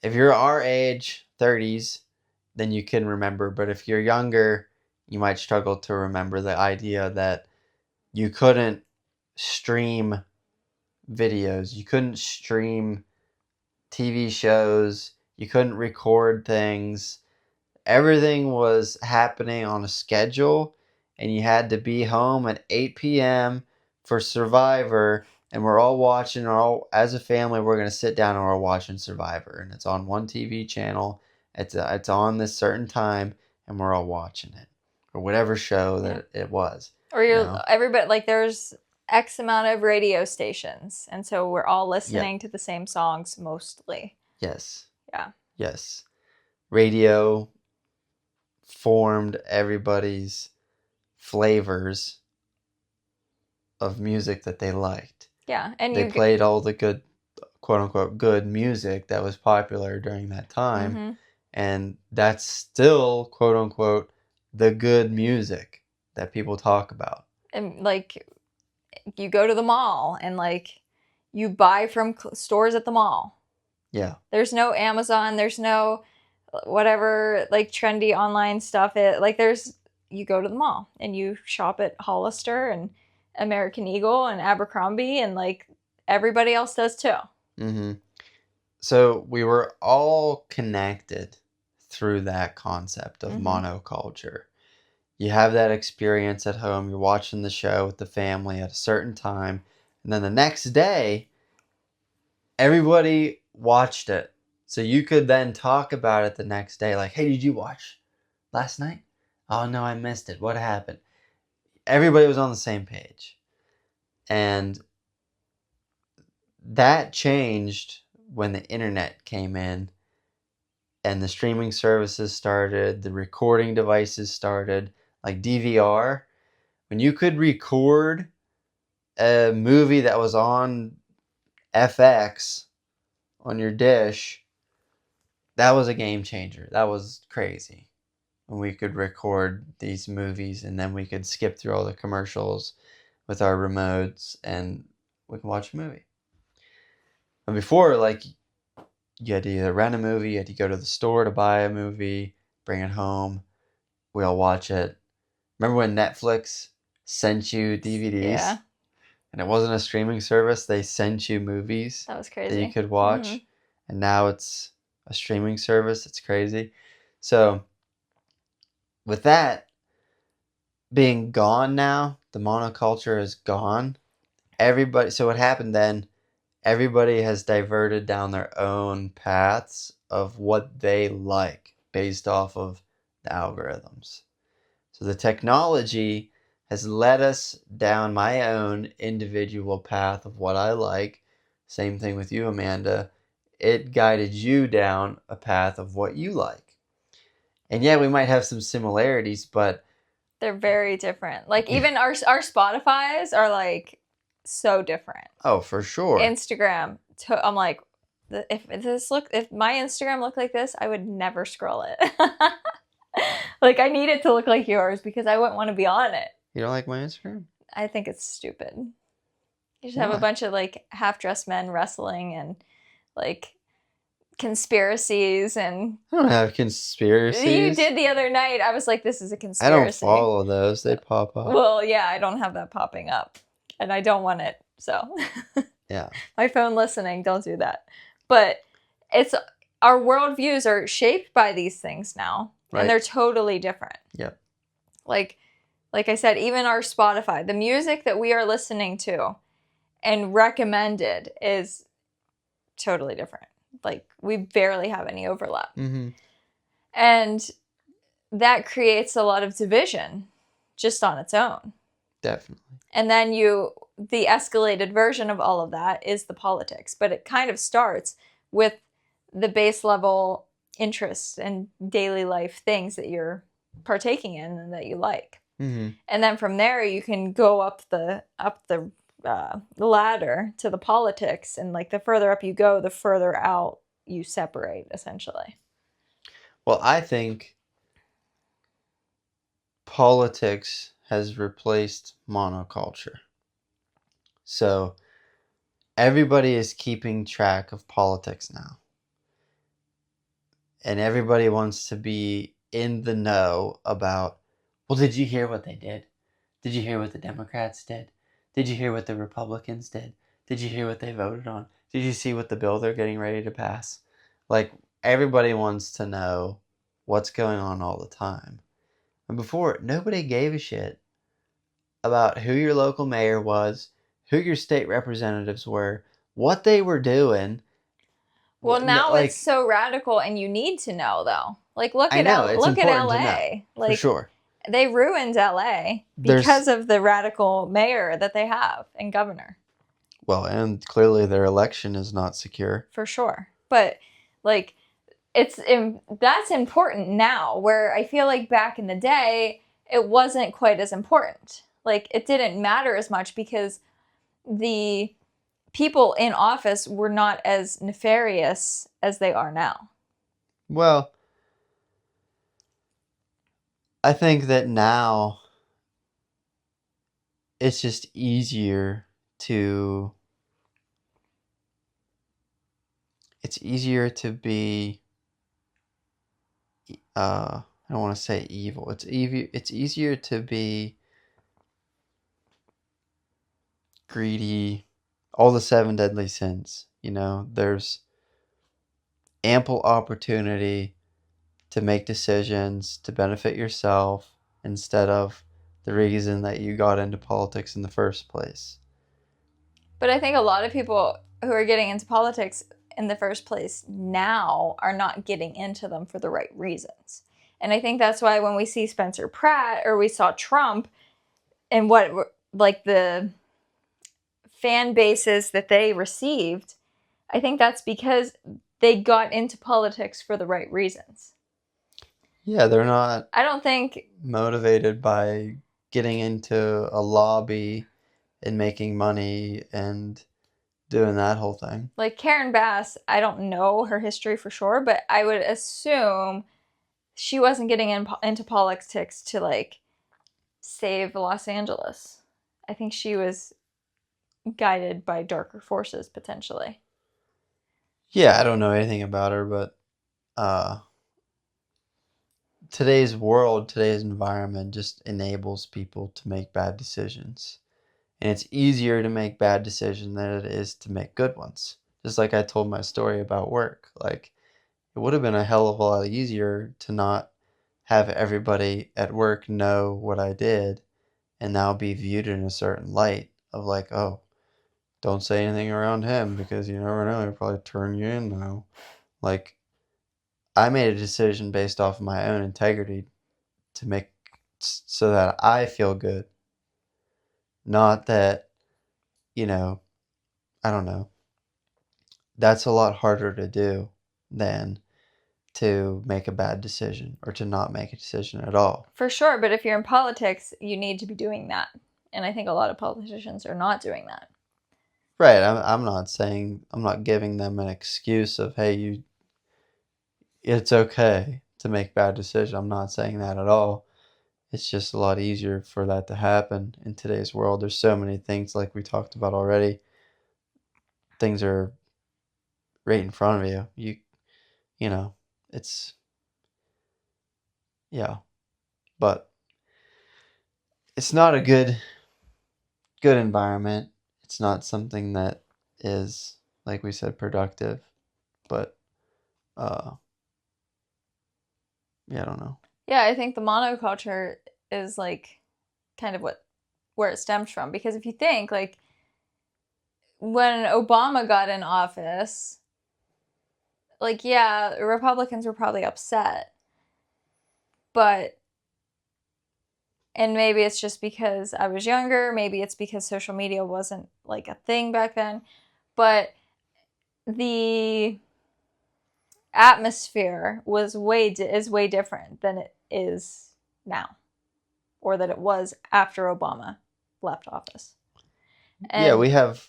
if you're our age, 30s, then you can remember. But if you're younger, you might struggle to remember the idea that you couldn't stream videos, you couldn't stream TV shows, you couldn't record things. Everything was happening on a schedule, and you had to be home at 8 p.m. for Survivor, and we're all watching, as a family, we're going to sit down and we're watching Survivor, and it's on one TV channel, it's on this certain time, and we're all watching it, or whatever show that it was. Or everybody, like there's X amount of radio stations, and so we're all listening to the same songs mostly. Yes. Yeah. Yes. Radio formed everybody's flavors of music that they liked. Yeah, and they played all the good, quote unquote, good music that was popular during that time, and that's still, quote unquote, the good music that people talk about. And like, you go to the mall and like you buy from stores at the mall. Yeah. There's no Amazon. There's no whatever like trendy online stuff. You go to the mall and you shop at Hollister and American Eagle and Abercrombie, and like everybody else does too. So we were all connected through that concept of monoculture. You have that experience at home. You're watching the show with the family at a certain time, and then the next day, everybody watched it. So you could then talk about it the next day. Like, hey, did you watch last night? Oh, no, I missed it. What happened? Everybody was on the same page. And that changed when the internet came in and the streaming services started, the recording devices started, like DVR. When you could record a movie that was on FX on your dish, that was a game changer. That was crazy. When we could record these movies and then we could skip through all the commercials with our remotes and we can watch a movie. And before, like, you had to either rent a movie, you had to go to the store to buy a movie, bring it home, we all watch it. Remember when Netflix sent you DVDs? Yeah. And it wasn't a streaming service, they sent you movies that was crazy that you could watch. And now it's a streaming service. It's crazy. So with that being gone now, the monoculture is gone. So what happened then, everybody has diverted down their own paths of what they like based off of the algorithms. So the technology has led us down my own individual path of what I like. Same thing with you, Amanda. It guided you down a path of what you like. And yeah, we might have some similarities, but They're very different. Like even our Spotify's are like so different. Oh, for sure. Instagram, I'm like, if my Instagram looked like this, I would never scroll it. Like I need it to look like yours because I wouldn't want to be on it. You don't like my Instagram? I think it's stupid. You just Why? have a bunch of like half-dressed men wrestling and like conspiracies and I don't have conspiracies. you did the other night. I was like, this is a I conspiracy. don't follow those. They pop up. Well, yeah, I don't have that popping up. And I don't want it. So Yeah. My phone listening, don't do that. But it's our worldviews are shaped by these things now. Right. And they're totally different. Yep. Like I said, even our Spotify, the music that we are listening to and recommended is totally different. Like we barely have any overlap. Mm-hmm. And that creates a lot of division just on its own. Definitely. And then the escalated version of all of that is the politics. But it kind of starts with the base level interests and daily life things that you're partaking in and that you like. Mm-hmm. And then from there you can go up the ladder to the politics, and like the further up you go, the further out you separate, essentially. Well, I think politics has replaced monoculture. So everybody is keeping track of politics now. And everybody wants to be in the know about, well, did you hear what they did? Did you hear what the Democrats did? Did you hear what the Republicans did? Did you hear what they voted on? Did you see what the bill they're getting ready to pass? Like, everybody wants to know what's going on all the time. And before, nobody gave a shit about who your local mayor was, who your state representatives were, what they were doing. Well, now it's so radical, and you need to know, though. Like, look at LA. Like, for sure. They ruined LA because of the radical mayor that they have and governor. Well, and clearly their election is not secure. For sure. But, like, that's important now, where I feel like back in the day, it wasn't quite as important. Like, it didn't matter as much because the people in office were not as nefarious as they are now. Well, I think that now it's just easier to be I don't want to say evil. It's easier to be greedy, all the 7 deadly sins. You know, there's ample opportunity to make decisions to benefit yourself instead of the reason that you got into politics in the first place. But I think a lot of people who are getting into politics in the first place now are not getting into them for the right reasons. And I think that's why when we see Spencer Pratt or we saw Trump and what, like, the fan bases that they received, I think that's because they got into politics for the right reasons. Yeah, they're not, I don't think, motivated by getting into a lobby and making money and doing that whole thing. Like Karen Bass, I don't know her history for sure, but I would assume she wasn't getting into politics to, like, save Los Angeles. I think she was guided by darker forces, potentially. Yeah, I don't know anything about her, but today's world, today's environment just enables people to make bad decisions. And it's easier to make bad decisions than it is to make good ones. Just like I told my story about work. Like, it would have been a hell of a lot easier to not have everybody at work know what I did and now be viewed in a certain light of like, oh, don't say anything around him because you never know, he'll probably turn you in now. Like, I made a decision based off of my own integrity to make so that I feel good. Not that, you know, I don't know. That's a lot harder to do than to make a bad decision or to not make a decision at all. For sure, but if you're in politics, you need to be doing that. And I think a lot of politicians are not doing that. Right. I'm not giving them an excuse of, hey, it's okay to make bad decisions. I'm not saying that at all. It's just a lot easier for that to happen in today's world. There's so many things, like we talked about already. Things are right in front of you. You know, it's, yeah. But it's not a good environment. It's not something that is, like we said, productive. But yeah, I don't know. Yeah, I think the monoculture is like kind of where it stems from. Because if you think, like, when Obama got in office, like, yeah, Republicans were probably upset. But, and maybe it's just because I was younger, maybe it's because social media wasn't like a thing back then, but the atmosphere is way different than it is now, or that it was after Obama left office. And yeah, we have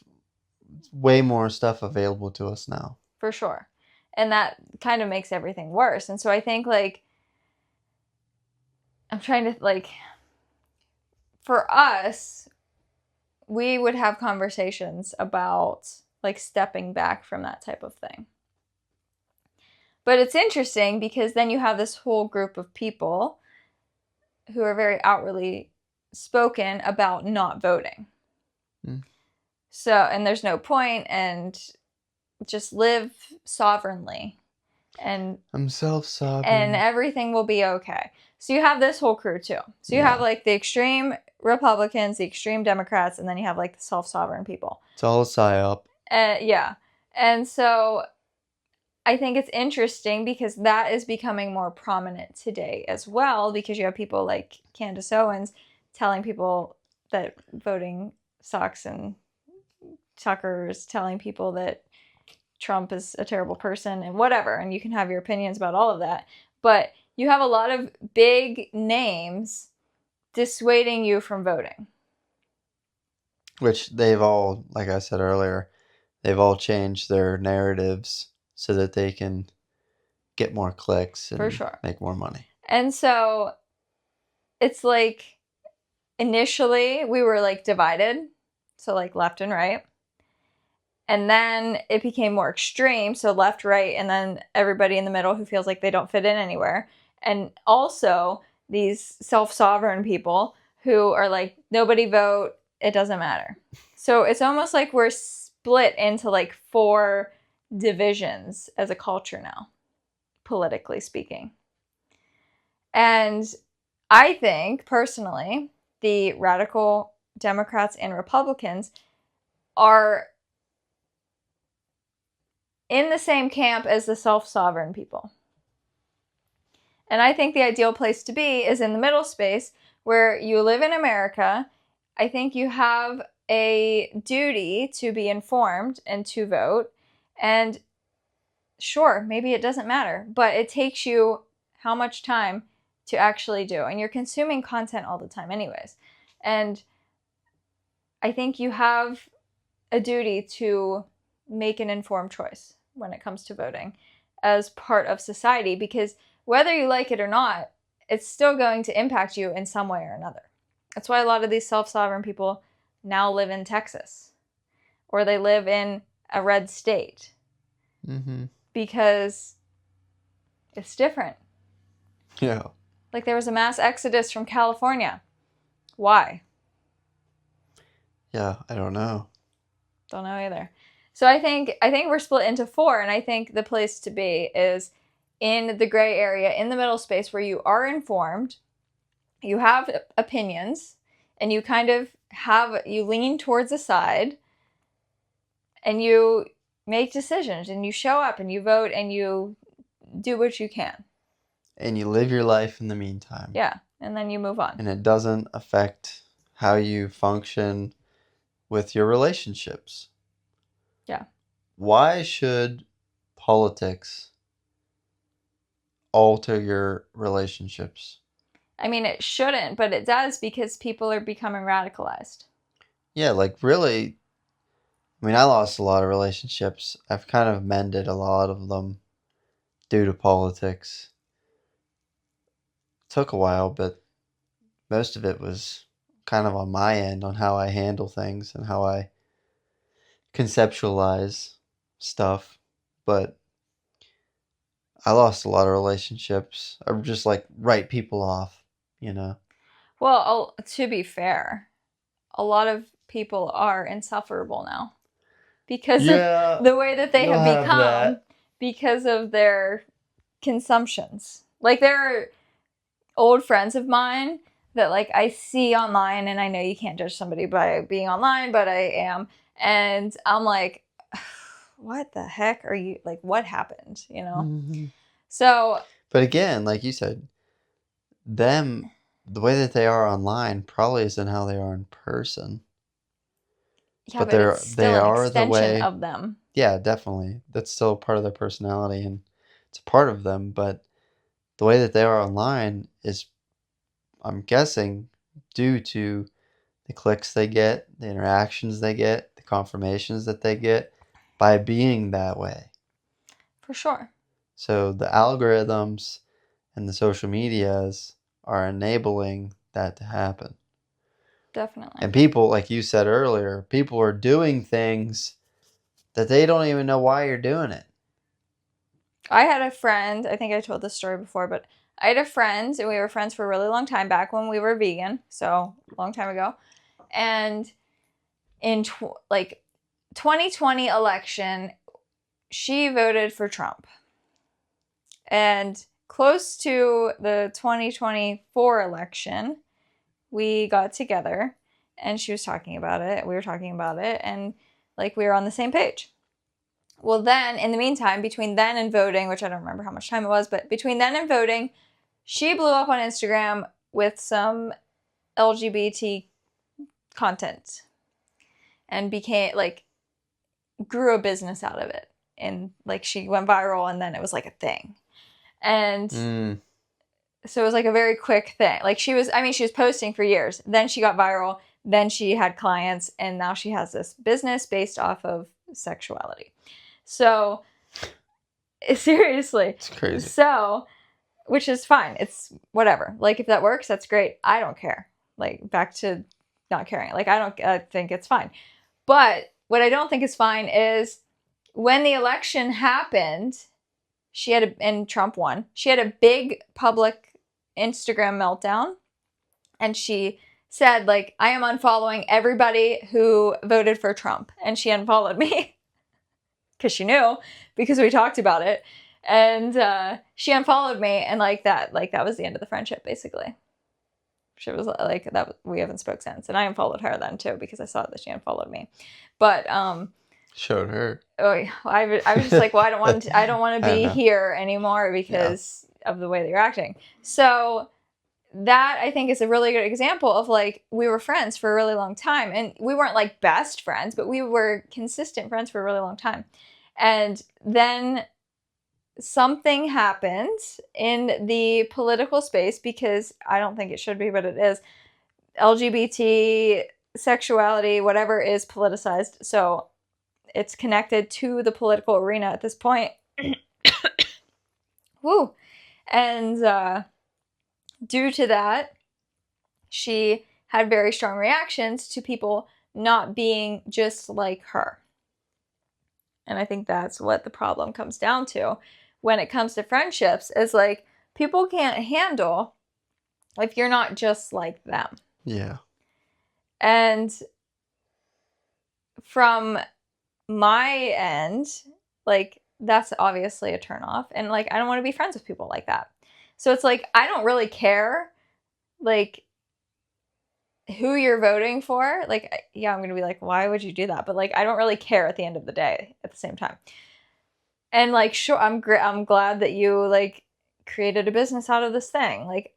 way more stuff available to us now. For sure. And that kind of makes everything worse. And so I think, like, I'm trying to, like, for us, we would have conversations about, like, stepping back from that type of thing. But it's interesting because then you have this whole group of people who are very outwardly spoken about not voting. So, and there's no point, and just live sovereignly. And I'm self-sovereign. And everything will be okay. So you have this whole crew too. So you have like the extreme Republicans, the extreme Democrats, and then you have like the self-sovereign people. It's all a psyop. Yeah. And so I think it's interesting because that is becoming more prominent today as well, because you have people like Candace Owens telling people that voting sucks, and Tucker is telling people that Trump is a terrible person and whatever, and you can have your opinions about all of that. But you have a lot of big names dissuading you from voting. Which they've all, like I said earlier, they've all changed their narratives so that they can get more clicks and For sure. make more money. And so it's like initially we were like divided, so like left and right. And then it became more extreme, so left, right, and then everybody in the middle who feels like they don't fit in anywhere. And also these self-sovereign people who are like, nobody vote, it doesn't matter. So it's almost like we're split into like 4 divisions as a culture now, politically speaking. And I think, personally, the radical Democrats and Republicans are in the same camp as the self-sovereign people. And I think the ideal place to be is in the middle space where you live in America. I think you have a duty to be informed and to vote. And sure, maybe it doesn't matter, but it takes you how much time to actually do. And you're consuming content all the time anyways. And I think you have a duty to make an informed choice when it comes to voting as part of society, because whether you like it or not, it's still going to impact you in some way or another. That's why a lot of these self-sovereign people now live in Texas, or they live in a red state, because it's different. Yeah. Like there was a mass exodus from California. Why? Yeah, I don't know. Don't know either. So I think we're split into 4, and I think the place to be is in the gray area, in the middle space, where you are informed, you have opinions, and you kind of you lean towards a side, and you make decisions, and you show up, and you vote, and you do what you can. And you live your life in the meantime. Yeah, and then you move on. And it doesn't affect how you function with your relationships. Yeah. Why should politics alter your relationships. I mean, it shouldn't, but it does because people are becoming radicalized. Yeah, like really, I mean, I lost a lot of relationships. I've kind of mended a lot of them due to politics. It took a while, but most of it was kind of on my end on how I handle things and how I conceptualize stuff. But I lost a lot of relationships. I would just like write people off, you know? Well, to be fair, a lot of people are insufferable now because of the way that they have become because of their consumptions. Like, there are old friends of mine that like I see online, and I know you can't judge somebody by being online, but I am, and I'm like, what the heck are you, like, what happened, you know? Mm-hmm. So, but again, like you said, them, the way that they are online probably isn't how they are in person. yeah, but it's still an extension of them. Yeah, definitely. That's still part of their personality and it's a part of them, but the way that they are online is, I'm guessing, due to the clicks they get, the interactions they get, the confirmations that they get by being that way. For sure. So the algorithms and the social medias are enabling that to happen. Definitely. And people, like you said earlier, people are doing things that they don't even know why you're doing it. I had a friend, I think I told this story before, but I had a friend, and we were friends for a really long time back when we were vegan, so a long time ago. And in 2020 election, she voted for Trump. And close to the 2024 election, we got together and she was talking about it. We were talking about it, and like we were on the same page. Well, then in the meantime, between then and voting, which I don't remember how much time it was, but between then and voting, she blew up on Instagram with some LGBT content and became like, grew a business out of it. And like she went viral, and then it was like a thing. And so it was like a very quick thing. Like she was posting for years. Then she got viral. Then she had clients, and now she has this business based off of sexuality. So seriously, it's crazy. So, which is fine. It's whatever. Like if that works, that's great. I don't care. Like back to not caring. Like I think it's fine. But what I don't think is fine is when the election happened, and Trump won. She had a big public Instagram meltdown, and she said, like, I am unfollowing everybody who voted for Trump. And she unfollowed me because she knew, because we talked about it. And she unfollowed me, and that was the end of the friendship, basically. She was like, that we haven't spoke since. And I unfollowed her then too, because I saw that she unfollowed me. But showed her. Oh, I was just like, well, I don't want to be here anymore because of the way that you're acting. So that, I think, is a really good example of like, we were friends for a really long time, and we weren't like best friends, but we were consistent friends for a really long time. And then something happened in the political space, because I don't think it should be, but it is. LGBT, sexuality, whatever, is politicized. So it's connected to the political arena at this point. Woo. And due to that, she had very strong reactions to people not being just like her. And I think that's what the problem comes down to when it comes to friendships, is like, people can't handle if you're not just like them. Yeah. And from my end, like, that's obviously a turnoff. And like, I don't want to be friends with people like that. So it's like, I don't really care, like, who you're voting for. Like, yeah, I'm going to be like, why would you do that? But like, I don't really care at the end of the day at the same time. And like, sure, I'm glad that you like created a business out of this thing. Like,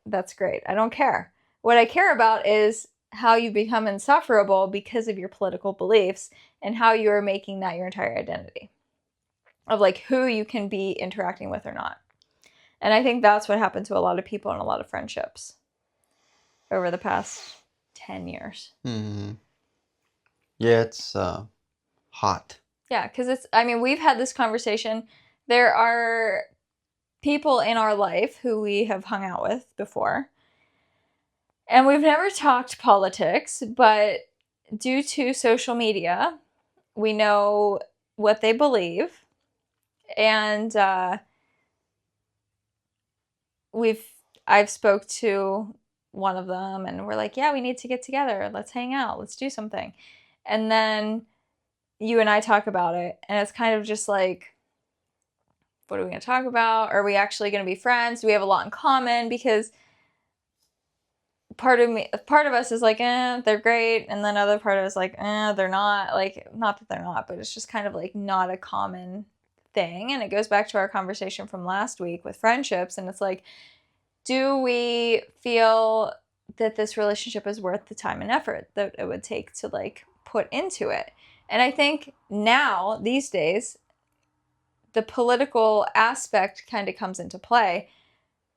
that's great. I don't care. What I care about is how you become insufferable because of your political beliefs, and how you are making that your entire identity of like who you can be interacting with or not. And I think that's what happened to a lot of people in a lot of friendships over the past 10 years. Mm-hmm. Yeah, it's hot. Yeah, because we've had this conversation. There are people in our life who we have hung out with before. And we've never talked politics, but due to social media, we know what they believe. And I've spoke to one of them and we're like, yeah, we need to get together. Let's hang out. Let's do something. And then you and I talk about it. And it's kind of just like, what are we going to talk about? Are we actually going to be friends? Do we have a lot in common? Because part of us is like, they're great. And then other part of us is like, they're not. Like, not that they're not, but it's just kind of like not a common thing. And it goes back to our conversation from last week with friendships. And it's like, do we feel that this relationship is worth the time and effort that it would take to like put into it? And I think now, these days, the political aspect kind of comes into play,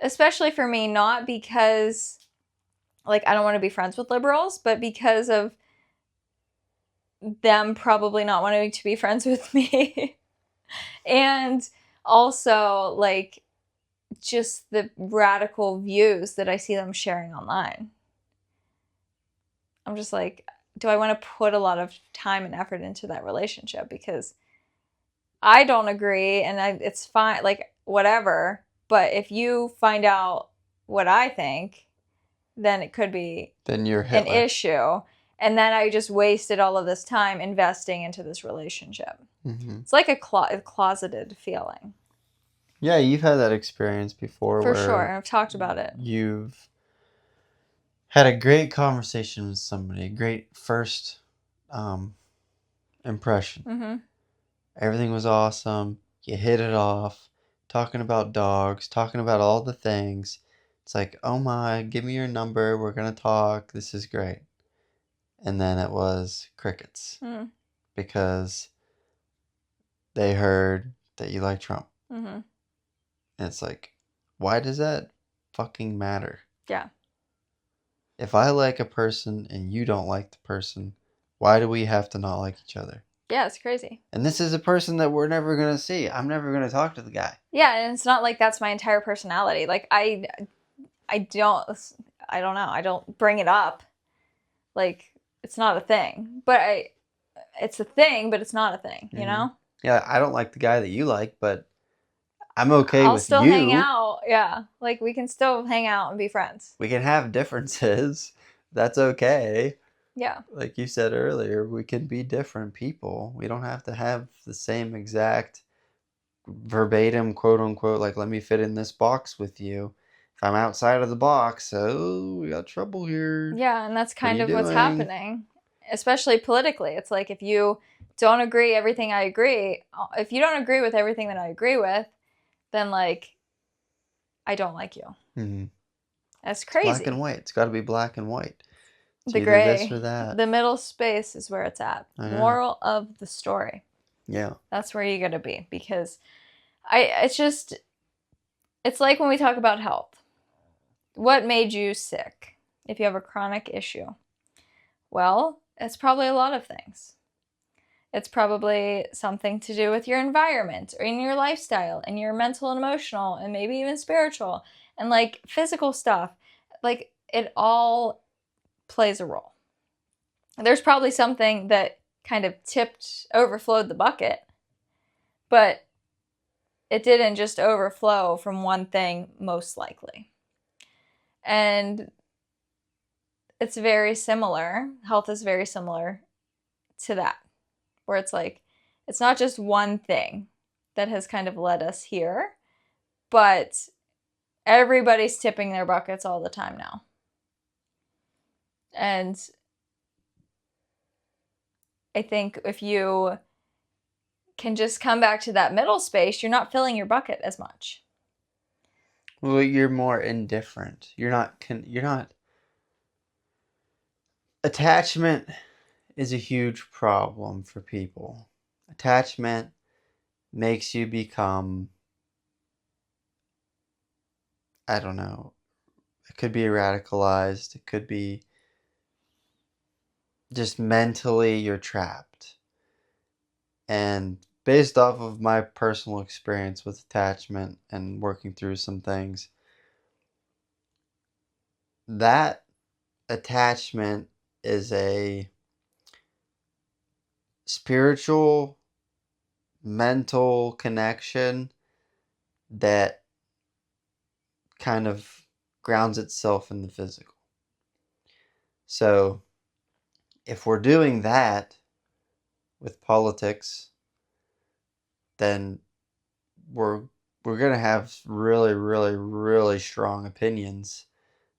especially for me, not because like I don't want to be friends with liberals, but because of them probably not wanting to be friends with me. And also like just the radical views that I see them sharing online. I'm just like, do I want to put a lot of time and effort into that relationship? Because I don't agree and it's fine, like whatever. But if you find out what I think, then it could be Then you're an issue. And then I just wasted all of this time investing into this relationship. Mm-hmm. It's like a closeted feeling. Yeah, you've had that experience before. For sure. I've talked about it. You've had a great conversation with somebody, a great first impression. Mm-hmm. Everything was awesome. You hit it off, talking about dogs, talking about all the things. It's like, oh my, give me your number. We're going to talk. This is great. And then it was crickets because they heard that you like Trump. Mm-hmm. And it's like, why does that fucking matter? Yeah. If I like a person and you don't like the person, why do we have to not like each other? Yeah, it's crazy. And this is a person that we're never going to see. I'm never going to talk to the guy. Yeah, and it's not like that's my entire personality. Like I don't know. I don't bring it up. Like it's not a thing. But it's a thing, but it's not a thing, you know? Yeah, I don't like the guy that you like, but I'm okay I'll with still you. hang out. Yeah. Like we can still hang out and be friends. We can have differences. That's okay. Yeah. Like you said earlier, we can be different people. We don't have to have the same exact verbatim, quote unquote, like, let me fit in this box with you. If I'm outside of the box, oh, we got trouble here. Yeah, and that's kind of what's happening, especially politically. It's like if you don't agree everything I agree, if you don't agree with everything that I agree with, then like I don't like you. Mm-hmm. That's crazy. It's black and white. It's got to be black and white. It's the either gray, this or that. The middle space is where it's at. Moral of the story. Yeah. That's where you got to be because it's like when we talk about health. What made you sick? If you have a chronic issue. Well, it's probably a lot of things. It's probably something to do with your environment or in your lifestyle and your mental and emotional and maybe even spiritual and like physical stuff. Like it all plays a role. There's probably something that kind of overflowed the bucket, but it didn't just overflow from one thing, most likely. And it's very similar. Health is very similar to that, where it's like, it's not just one thing that has kind of led us here, but everybody's tipping their buckets all the time now. And I think if you can just come back to that middle space, you're not filling your bucket as much. Well, you're more indifferent. You're not. Attachment is a huge problem for people. Attachment makes you become I don't know, it could be radicalized, it could be just mentally you're trapped. And based off of my personal experience with attachment and working through some things, that attachment is a spiritual, mental connection that kind of grounds itself in the physical. So if we're doing that with politics, then we're going to have really, really, really strong opinions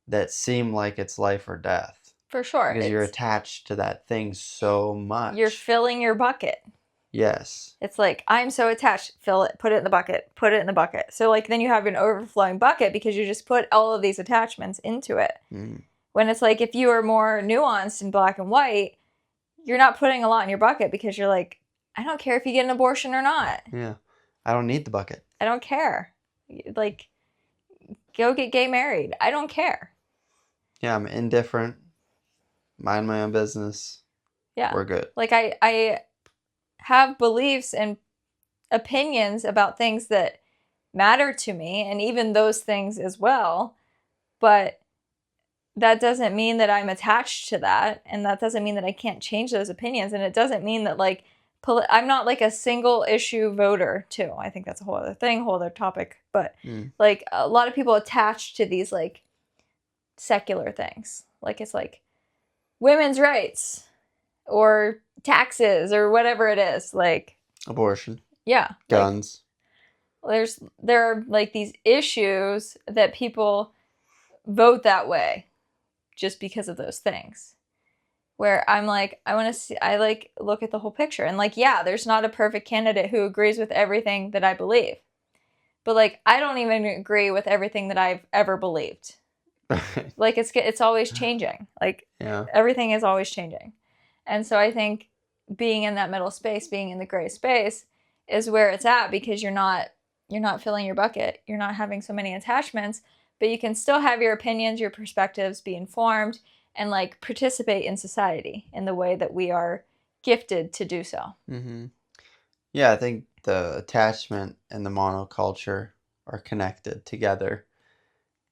that seem like it's life or death. For sure. Because you're attached to that thing so much. You're filling your bucket. Yes. It's like, I'm so attached, fill it, put it in the bucket, put it in the bucket. So like then you have an overflowing bucket because you just put all of these attachments into it. Mm. When it's like, if you are more nuanced in black and white, you're not putting a lot in your bucket because you're like, I don't care if you get an abortion or not. Yeah. I don't need the bucket. I don't care. Like, go get gay married. I don't care. Yeah, I'm indifferent. Mind my own business. Yeah. We're good. Like, I have beliefs and opinions about things that matter to me, and even those things as well. But that doesn't mean that I'm attached to that, and that doesn't mean that I can't change those opinions, and it doesn't mean that, like, I'm not like a single issue voter too. I think that's a whole other thing, whole other topic. But like a lot of people attach to these like secular things. Like it's like women's rights or taxes or whatever it is. Like abortion. Yeah. Guns. Like, there are like these issues that people vote that way just because of those things. Where I'm like, I want to see, I like look at the whole picture. And like, yeah, there's not a perfect candidate who agrees with everything that I believe. But like, I don't even agree with everything that I've ever believed. Like, it's always changing. Like, everything is always changing. And so I think being in that middle space, being in the gray space is where it's at, because you're not filling your bucket. You're not having so many attachments, but you can still have your opinions, your perspectives, be informed, and like participate in society in the way that we are gifted to do so. Mm-hmm. Yeah, I think the attachment and the monoculture are connected together.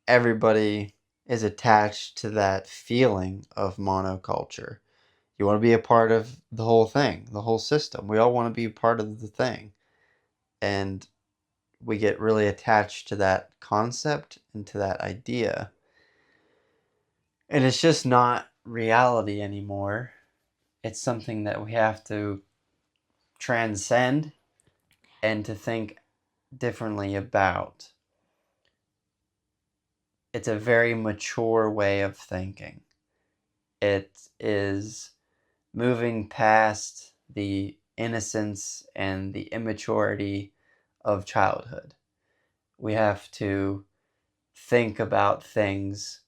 Everybody is attached to that feeling of monoculture. You want to be a part of the whole thing, the whole system. We all want to be a part of the thing. And we get really attached to that concept and to that idea. And it's just not reality anymore. It's something that we have to transcend and to think differently about. It's a very mature way of thinking. It is moving past the innocence and the immaturity of childhood. We have to think about things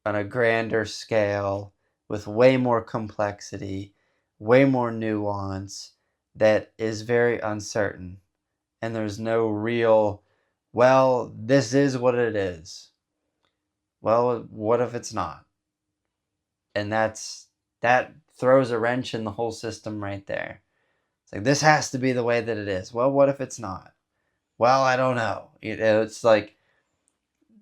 on a grander scale with way more complexity, way more nuance that is very uncertain. And there's no real, well, this is what it is. Well, what if it's not? And that throws a wrench in the whole system right there. It's like, this has to be the way that it is. Well, what if it's not? Well, I don't know. It's like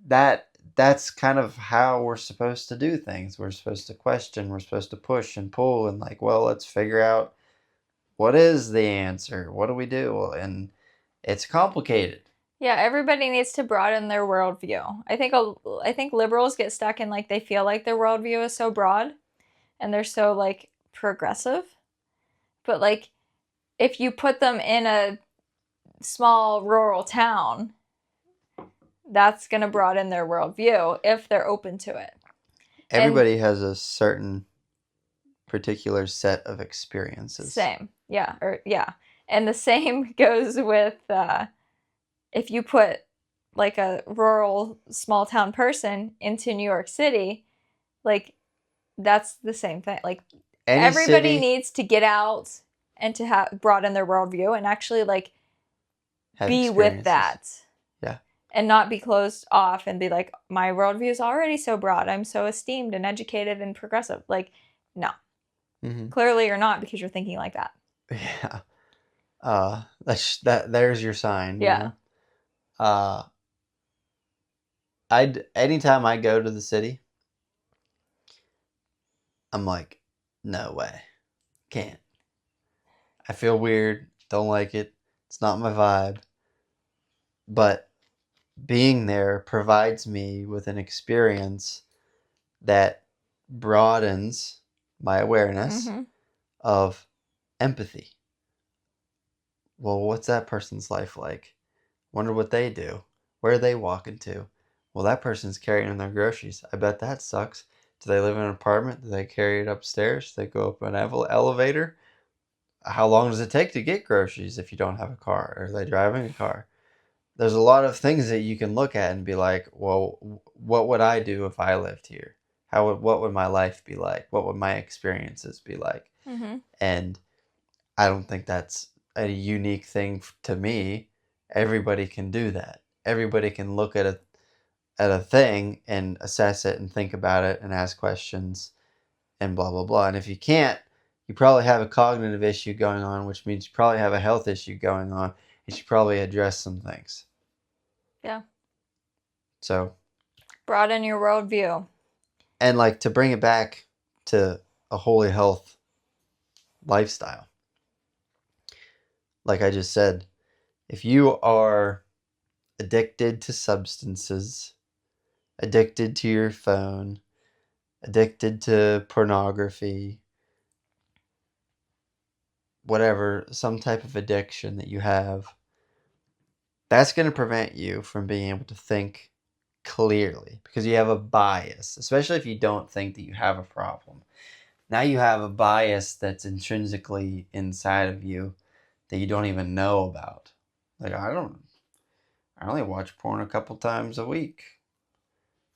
that's kind of how we're supposed to do things. We're supposed to question, we're supposed to push and pull, and like, well, let's figure out what is the answer? What do we do? And it's complicated. Yeah, everybody needs to broaden their worldview. I think liberals get stuck in like they feel like their worldview is so broad and they're so like progressive. But like if you put them in a small rural town, that's going to broaden their worldview if they're open to it. Everybody has a certain particular set of experiences. Same. Yeah. And the same goes with if you put like a rural small town person into New York City, like that's the same thing. Like everybody needs to get out and to broaden their worldview and actually like be with that. Yeah. and not be closed off and be like, my worldview is already so broad. I'm so esteemed and educated and progressive. Like, no. Mm-hmm. Clearly you're not because you're thinking like that. Yeah. There's your sign. Yeah. You know? Anytime I go to the city, I'm like, no way. Can't. I feel weird. Don't like it. It's not my vibe. But being there provides me with an experience that broadens my awareness Mm-hmm. of empathy. Well, what's that person's life like? Wonder what they do. Where are they walking to? Well, that person's carrying their groceries. I bet that sucks. Do they live in an apartment? Do they carry it upstairs? Do they go up an elevator? How long does it take to get groceries if you don't have a car? Are they driving a car? There's a lot of things that you can look at and be like, well, what would I do if I lived here? What would my life be like? What would my experiences be like? Mm-hmm. And I don't think that's a unique thing to me. Everybody can do that. Everybody can look at a thing and assess it and think about it and ask questions and blah blah blah. And if you can't, you probably have a cognitive issue going on, which means you probably have a health issue going on. You should probably address some things. Yeah. So, broaden your worldview. and like to bring it back to a holy health lifestyle. Like I just said, if you are addicted to substances, addicted to your phone, addicted to pornography, whatever, some type of addiction that you have, that's going to prevent you from being able to think clearly because you have a bias, especially if you don't think that you have a problem. Now you have a bias that's intrinsically inside of you that you don't even know about. Like, I only watch porn a couple times a week.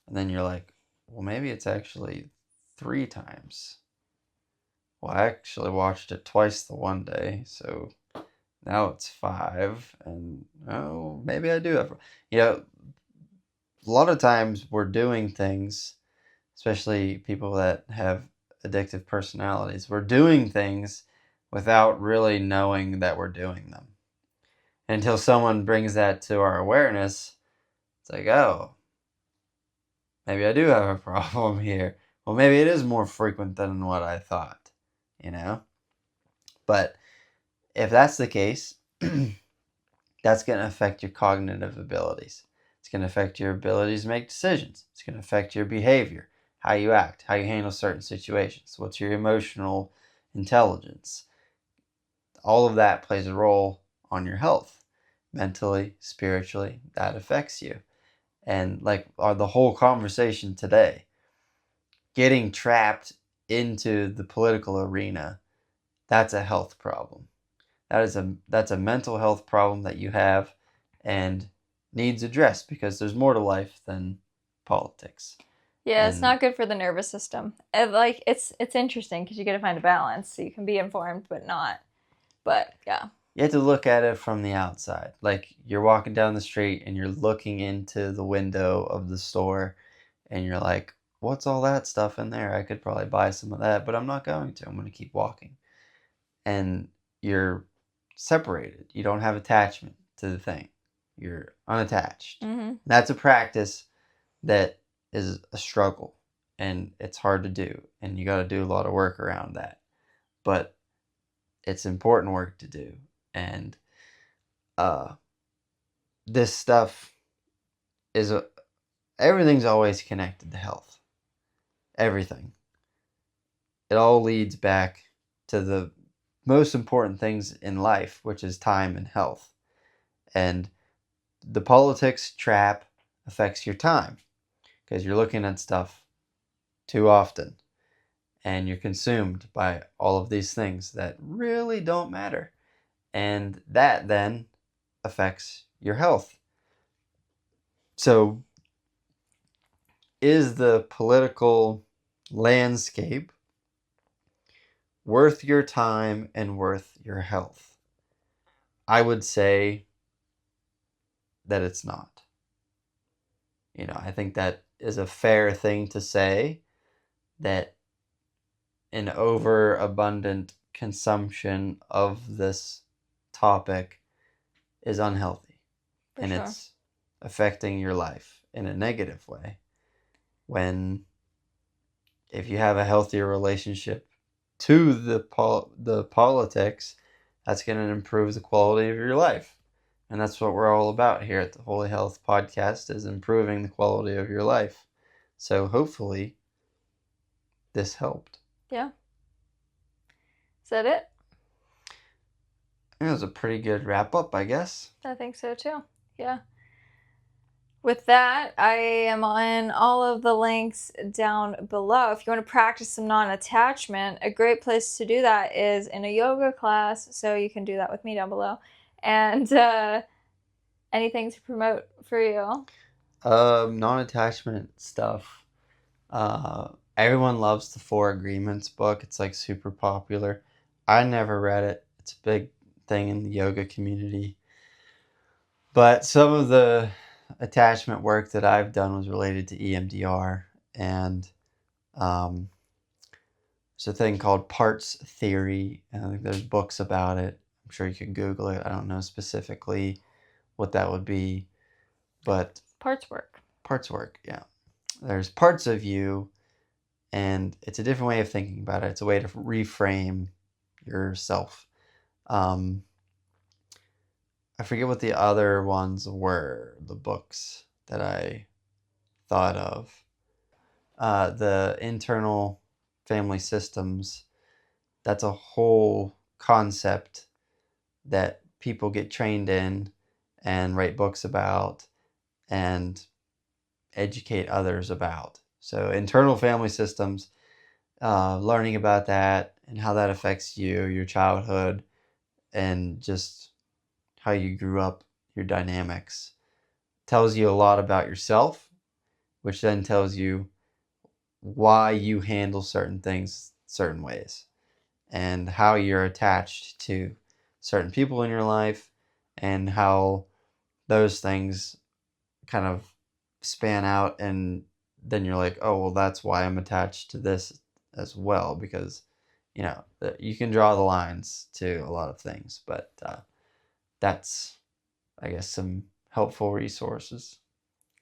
And then you're like, well, maybe it's actually 3 times. Well, I actually watched it twice the one day, so now it's 5, and oh, maybe I do have. A lot of times we're doing things, especially people that have addictive personalities, we're doing things without really knowing that we're doing them. Until someone brings that to our awareness, it's like, oh, maybe I do have a problem here. Well, maybe it is more frequent than what I thought, you know? But if that's the case, that's going to affect your cognitive abilities. It's going to affect your abilities to make decisions. It's going to affect your behavior, how you act, how you handle certain situations. What's your emotional intelligence? All of that plays a role on your health. Mentally, spiritually, that affects you. And like the whole conversation today, getting trapped into the political arena, that's a health problem. That's a mental health problem that you have and needs addressed because there's more to life than politics. Yeah, it's not good for the nervous system. It's interesting because you got to find a balance so you can be informed but not. But yeah. You have to look at it from the outside. Like you're walking down the street and you're looking into the window of the store and you're like, what's all that stuff in there? I could probably buy some of that, but I'm not going to. I'm going to keep walking. And you're separated. You don't have attachment to the thing. You're unattached. Mm-hmm. That's a practice that is a struggle and it's hard to do. And you got to do a lot of work around that. But it's important work to do. And this stuff is everything's always connected to health. Everything. It all leads back to the most important things in life, which is time and health. And the politics trap affects your time because you're looking at stuff too often and you're consumed by all of these things that really don't matter. And that then affects your health. So, is the political landscape worth your time and worth your health? I would say that it's not. I think that is a fair thing to say, that an overabundant consumption of this topic is unhealthy. For And sure. it's affecting your life in a negative way. When if you have a healthier relationship to the politics, that's going to improve the quality of your life. And that's what we're all about here at the Holy Health Podcast, is improving the quality of your life. So hopefully this helped. Yeah. Is that it? It was a pretty good wrap up, I guess. I think so too. Yeah. With that, I am on all of the links down below. If you want to practice some non-attachment, a great place to do that is in a yoga class. So you can do that with me down below. And anything to promote for you? Non-attachment stuff. Everyone loves the Four Agreements book. It's like super popular. I never read it. It's a big thing in the yoga community. But some of the attachment work that I've done was related to EMDR, and there's a thing called parts theory, and I think there's books about it. I'm sure you can Google it. I don't know specifically what that would be, but Parts work. parts work, yeah. There's parts of you, and it's a different way of thinking about it. It's a way to reframe yourself. I forget what the other ones were, the books that I thought of. The internal family systems, that's a whole concept that people get trained in and write books about and educate others about. So internal family systems, learning about that and how that affects you, your childhood, and just how you grew up, your dynamics, tells you a lot about yourself, which then tells you why you handle certain things certain ways and how you're attached to certain people in your life and how those things kind of span out, and then you're like, oh, well, that's why I'm attached to this as well, because you can draw the lines to a lot of things, but that's, I guess, some helpful resources.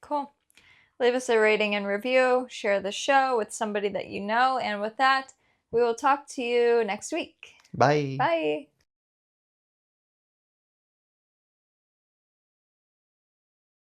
Cool. Leave us a rating and review. Share the show with somebody that you know. And with that, we will talk to you next week. Bye. Bye.